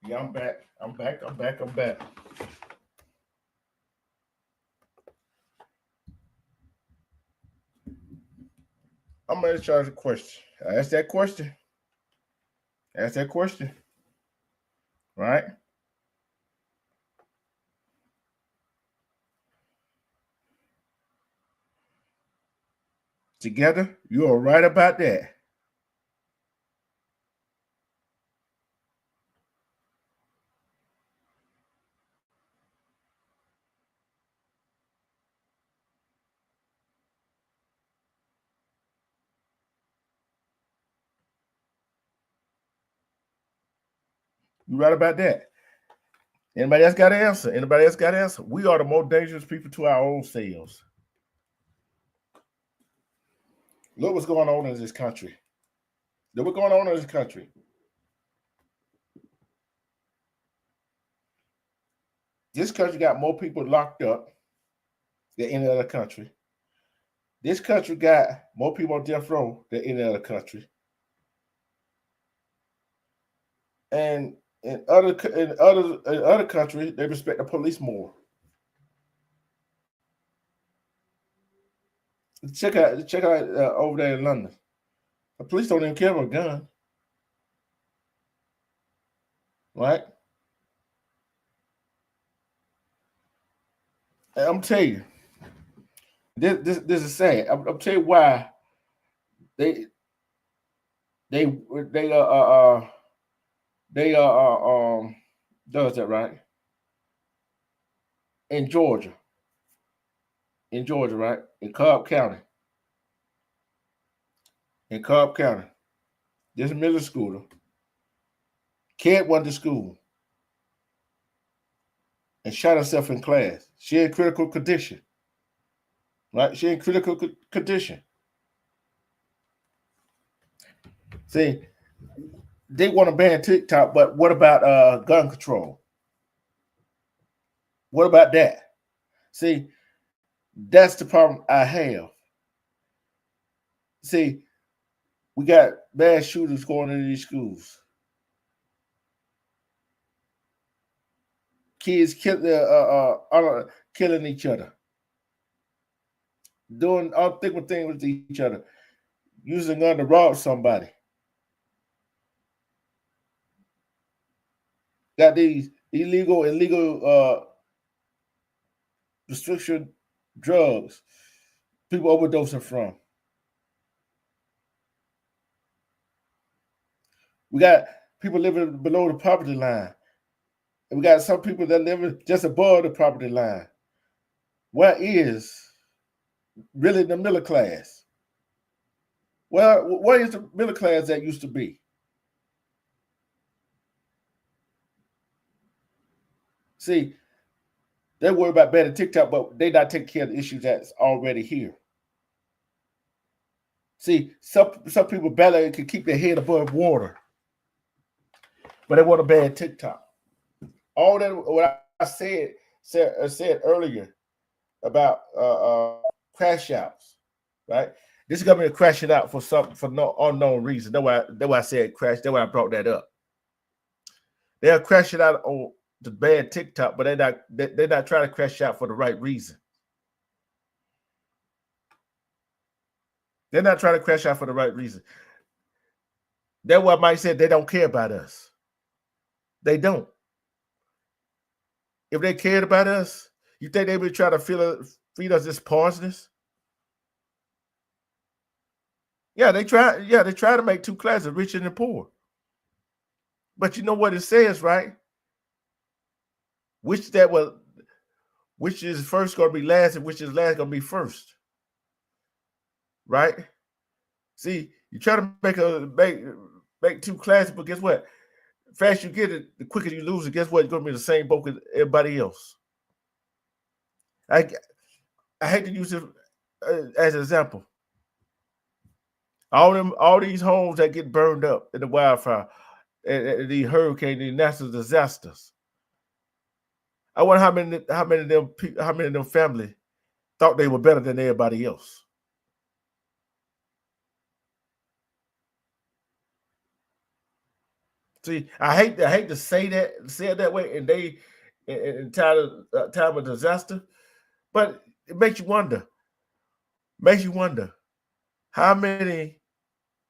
Speaker 1: Yeah, I'm back. I'm back. I'm going to charge a question. I asked that question. Right? Together, you are right about that. You right about that. Anybody else got an answer? We are the most dangerous people to our own selves. Look what's going on in this country. This country got more people locked up than any other country. This country got more people on death row than any other country. And in other countries, they respect the police more. Check out over there in London. The police don't even carry a gun, right? And I'm telling you, this is sad. I'm telling you why they does that, right? In Georgia, right? In Cobb County. This middle schooler kid went to school and shot herself in class. She in critical condition, right? See, they want to ban TikTok, but what about gun control? What about that? See, that's the problem I have. See, we got bad shooters going into these schools. Kids killing each other, doing unthinkable things with each other, using a gun to rob somebody. Got these illegal restriction drugs people overdosing from. We got people living below the poverty line. And we got some people that live just above the poverty line. Where is really the middle class? Well, where is the middle class that used to be? See, they worry about banning TikTok, but they not taking care of the issues that's already here. See, some people barely can keep their head above water, but they want to ban TikTok. All that what I said earlier about crash outs, right? This is gonna be crashing out for no unknown reason. That's why I said crash. That's why I brought that up. They're crashing out on the ban TikTok, but they're not trying to crash out for the right reason. They're not trying to crash out for the right reason. That's why Mike said they don't care about us. They don't. If they cared about us, you think they would try to feed us this poisonous? Yeah, they try to make two classes, rich and the poor. But you know what it says, right? Which is first going to be last, and which is last going to be first, right? See, you try to make two classes, but guess what? The faster you get it, the quicker you lose it. Guess what? It's going to be the same boat as everybody else. I hate to use it as an example. All these homes that get burned up in the wildfire, the hurricane, the natural disasters. I wonder how many of them family thought they were better than everybody else. See, I hate to say it that way, and they in time of disaster, but it makes you wonder. How many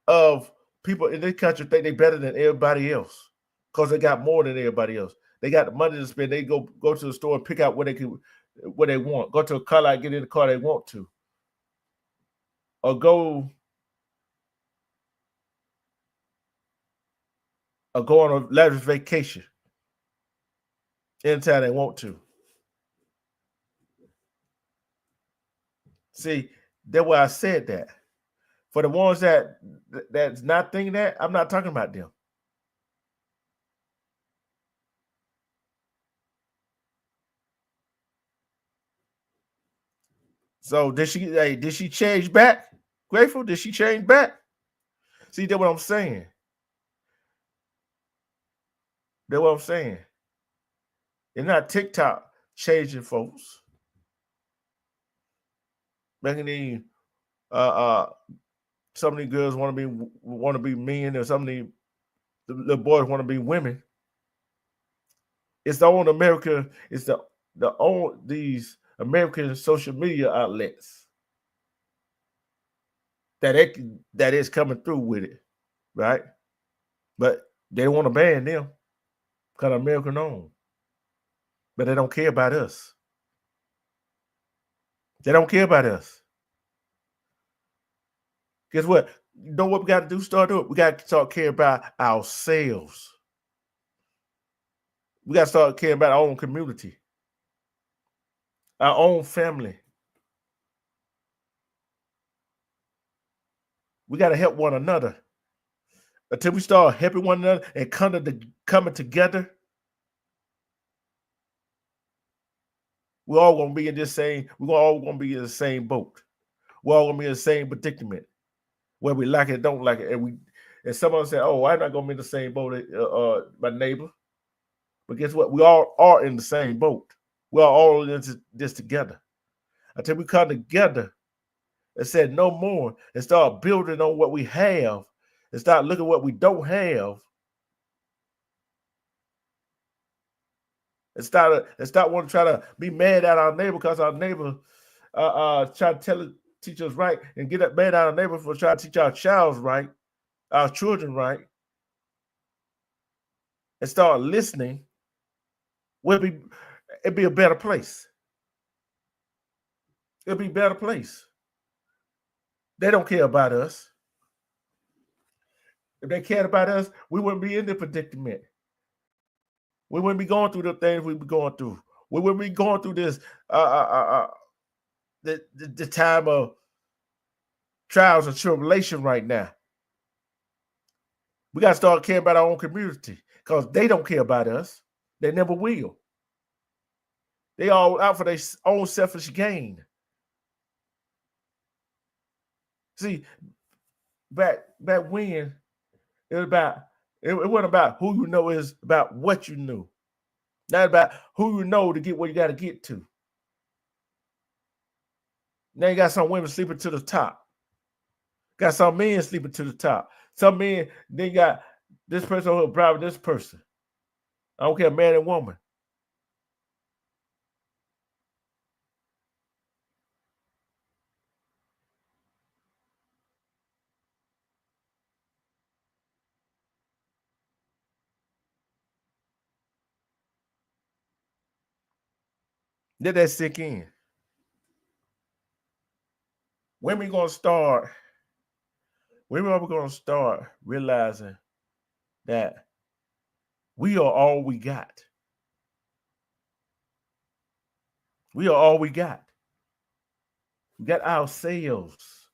Speaker 1: of people in this country think they're better than everybody else because they got more than everybody else. They got the money to spend. They go to the store and pick out what they want. Go to a car lot, get in the car they want to, or go on a lavish vacation anytime they want to. See, that's why I said that. For the ones that's not thinking that, I'm not talking about them. So did she change back? Grateful? Did she change back? See, that's what I'm saying. That's what I'm saying. It's not TikTok changing folks. Making these some of these girls want to be men, or some of the boys want to be women. It's the old America. It's these American social media outlets that is coming through with it, right? But they want to ban them because American owned. But they don't care about us. They don't care about us. Guess what? You know what we got to do? Start doing? We got to start caring about ourselves. We got to start caring about our own community, our own family. We got to help one another. Until we start helping one another and coming together, we're all gonna be in the same boat. We're all gonna be in the same predicament, whether we like it or don't like it. And someone say, "Oh, I'm not gonna be in the same boat my neighbor." But guess what? We all are in the same boat. We're all in this together. Until we come together and say no more and start building on what we have and start looking at what we don't have. And start wanting to try to be mad at our neighbor because our neighbor try to teach us right, and get mad at our neighbor for trying to teach our children right, and start listening. It'd be a better place. It'd be a better place. They don't care about us. If they cared about us, we wouldn't be in the predicament. We wouldn't be going through the things we'd be going through. We wouldn't be going through this the time of trials and tribulation right now. We got to start caring about our own community because they don't care about us. They never will. They all out for their own selfish gain. See, back when it wasn't about who you know, is about what you knew. Not about who you know to get where you got to get to. Now you got some women sleeping to the top. Got some men sleeping to the top. Some men, they got this person over bribing this person. I don't care, man and woman. Let that sink in. When are we going to start realizing that we are all we got? We are all we got. We got ourselves.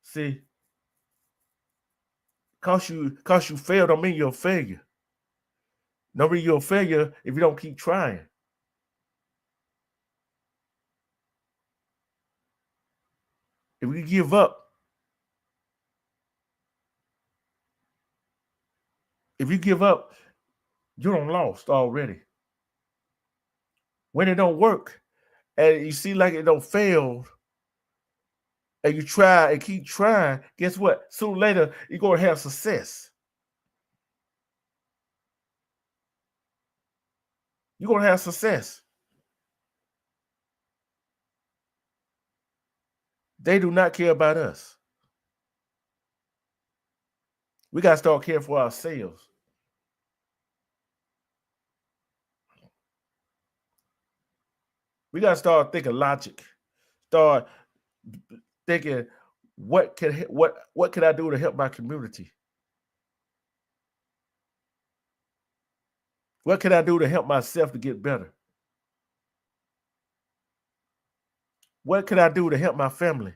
Speaker 1: See, cause you failed don't mean you're a failure. Don't mean you're a failure if you don't keep trying. If we give up, you don't lost already. When it don't work and you see like it don't fail, and you try and keep trying, guess what? Sooner or later, you're going to have success. You're going to have success. They do not care about us. We got to start caring for ourselves. We got to start thinking logic. Start thinking, what can I do to help my community? What can I do to help myself to get better? What can I do to help my family?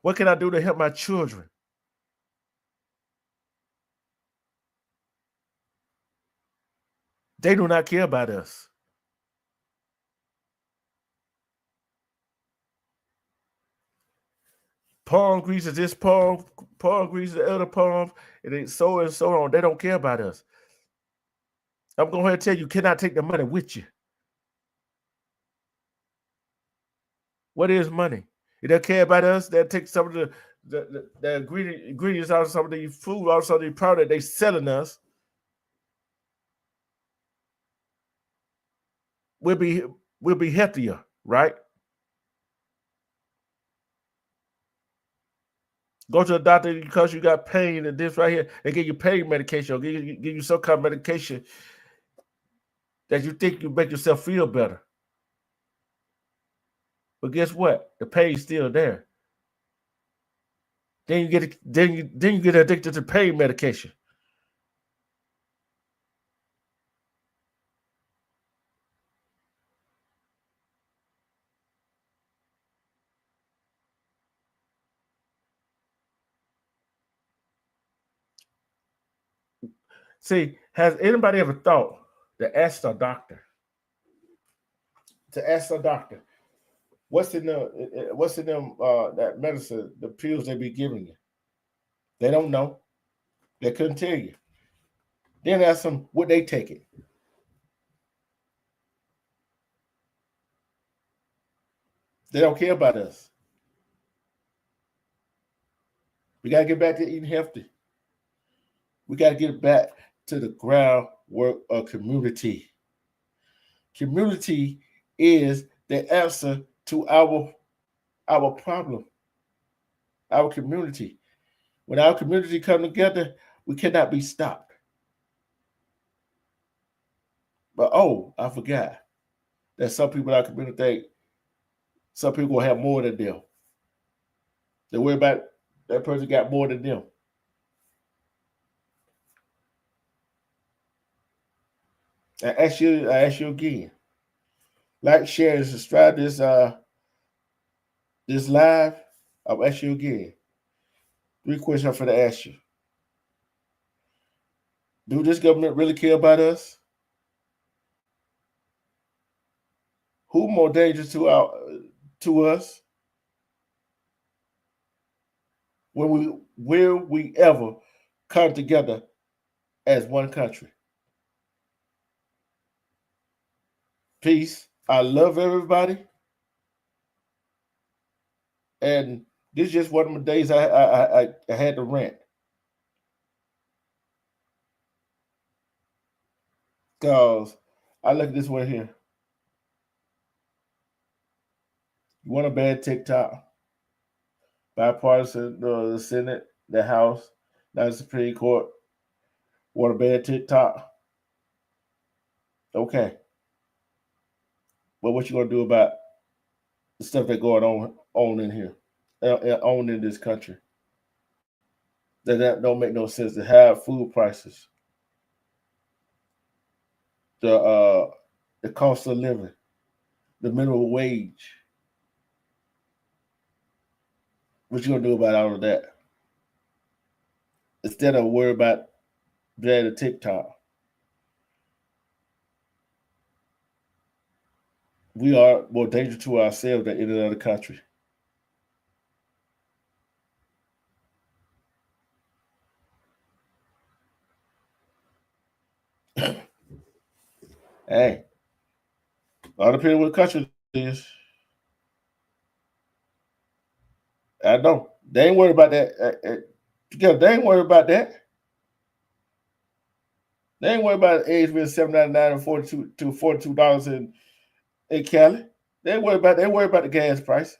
Speaker 1: What can I do to help my children? They do not care about us. Palm greases this palm greases the other palm, and so on. They don't care about us. I'm going to tell you, you cannot take the money with you. What is money? If they care about us, they'll take some of the ingredients out of some of the food, out of some of the product they selling us. We'll be healthier, right? Go to the doctor because you got pain and this right here. They give you pain medication or give you some kind of medication that you think you make yourself feel better. But guess what? The pain's still there. Then you get addicted to pain medication. See, has anybody ever thought to ask a doctor? What's in them that medicine, the pills they be giving you? They don't know. They couldn't tell you. Then ask them what they take it. They don't care about us. We got to get back to eating healthy. We got to get back to the groundwork of community. Community is the answer to our problem, our community. When our community come together, we cannot be stopped. But I forgot that some people in our community think some people will have more than them. They worry about that person got more than them. I ask you again. Like, share, and subscribe this live. I'll ask you again. 3 questions I'm going to ask you. Do this government really care about us? Who more dangerous to us? Will we ever come together as one country? Peace. I love everybody. And this is just one of the days I had to rant. Because I look at this one here. You want a bad TikTok? Bipartisan, the Senate, the House, now the Supreme Court. Want a bad TikTok? Okay. But what you gonna do about the stuff that's going on in here, on in this country? That don't make no sense. To have food prices, the cost of living, the minimum wage. What you gonna do about all of that? Instead of worry about the TikTok, we are more dangerous to ourselves than any other country. Hey, All depending what country it is. I know. They ain't worried about that. Because they ain't worried about that. They ain't worried about eggs being $7.99 and $42 in Cali. They worry about the gas price.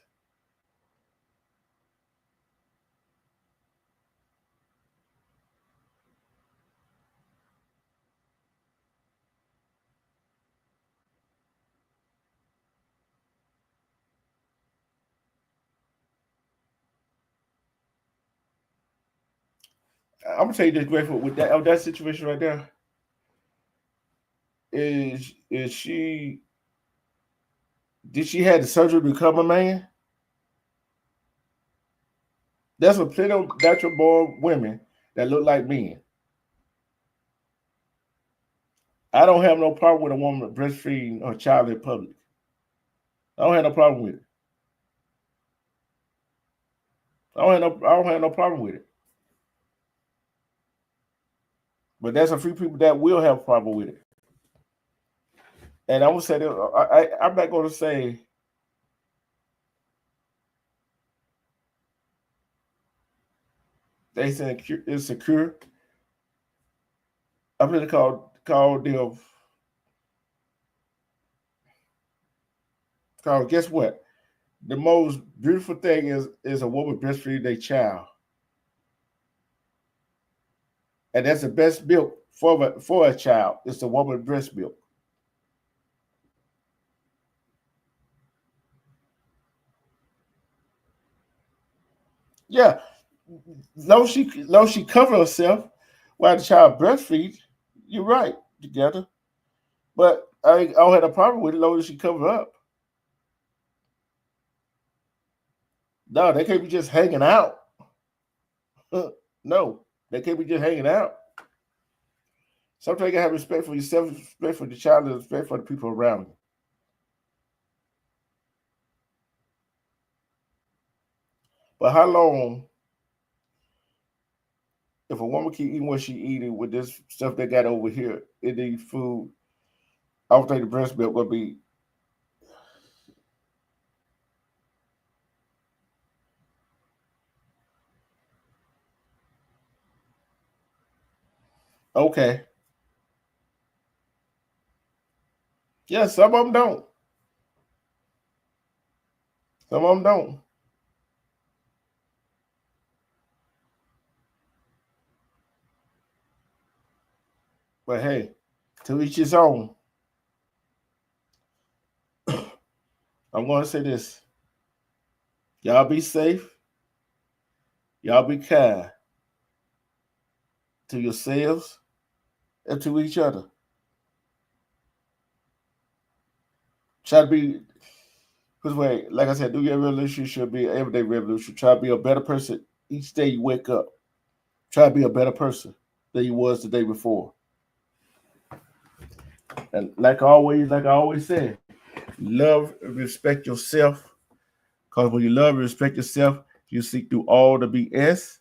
Speaker 1: I'm gonna tell you this, Grateful, with that situation right there. Did she have the surgery to become a man? There's a plenty of natural born women that look like men. I don't have no problem with a woman breastfeeding her child in public. I don't have no problem with it. I don't have no problem with it. But there's a few people that will have a problem with it. And I'm gonna say that I'm not gonna say they say it's secure. I'm gonna call them. Guess what? The most beautiful thing is a woman breastfeeding their child, and that's the best milk for a child. It's the woman breast milk. Yeah, long she cover herself while the child breastfeeds. You're right, together. But I don't have a problem with it, long as she cover up. No, they can't be just hanging out. No, they can't be just hanging out. Sometimes you gotta have respect for yourself, respect for the child, and respect for the people around you. But how long, if a woman keep eating what she eating with this stuff they got over here in the food, I don't think the breast milk will be. Okay. Yeah, some of them don't. Some of them don't. But hey, to each his own. I'm going to say this. Y'all be safe. Y'all be kind to yourselves and to each other. Try to be, because like I said, New Year resolution should be an everyday revolution. Try to be a better person each day you wake up. Try to be a better person than you was the day before. And like I always say, love and respect yourself. Because when you love and respect yourself, you seek through all the BS.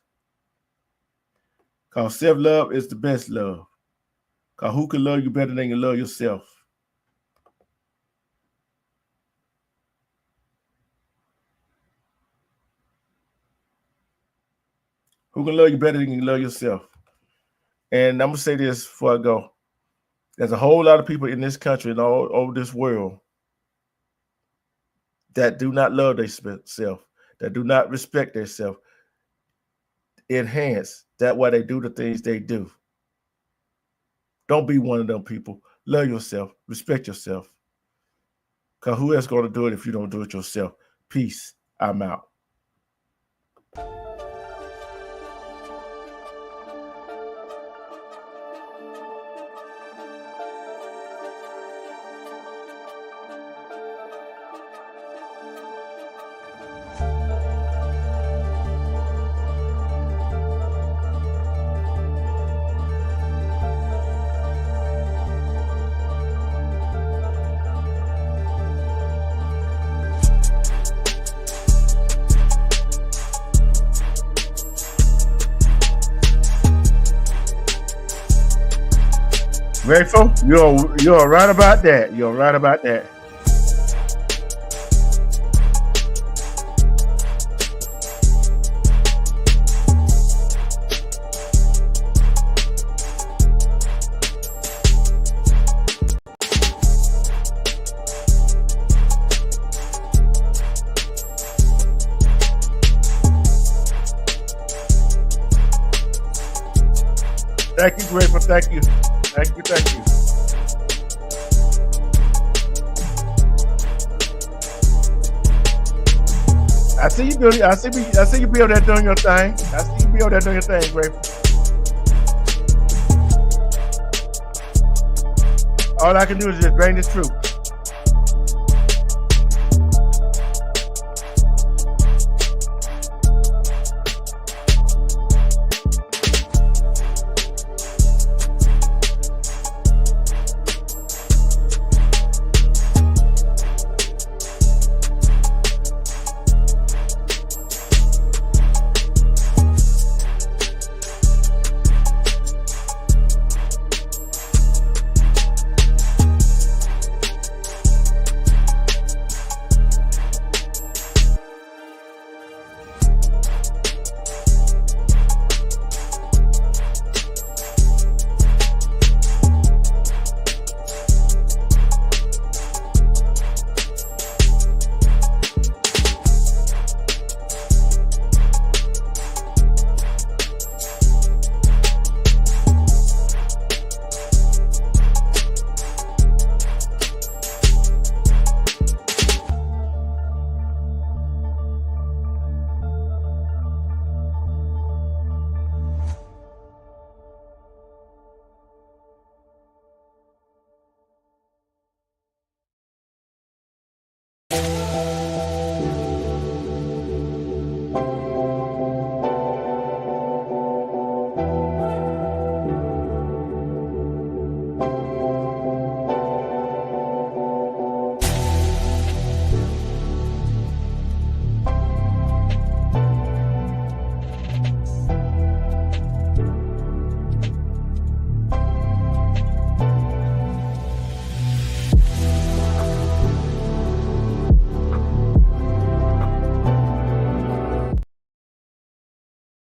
Speaker 1: Because self-love is the best love. Because who can love you better than you love yourself? Who can love you better than you love yourself? And I'm going to say this before I go. There's a whole lot of people in this country and all over this world that do not love themselves, that do not respect themselves. Enhance. That's why they do the things they do. Don't be one of them people. Love yourself. Respect yourself. Because who else is going to do it if you don't do it yourself? Peace. I'm out. Grateful? You're right about that. You're right about that. Thank you, Grateful. Thank you. Thank you. Thank you. I see you doing. I see you be over there doing your thing. I see you be over there doing your thing, Grateful. All I can do is just bring the truth.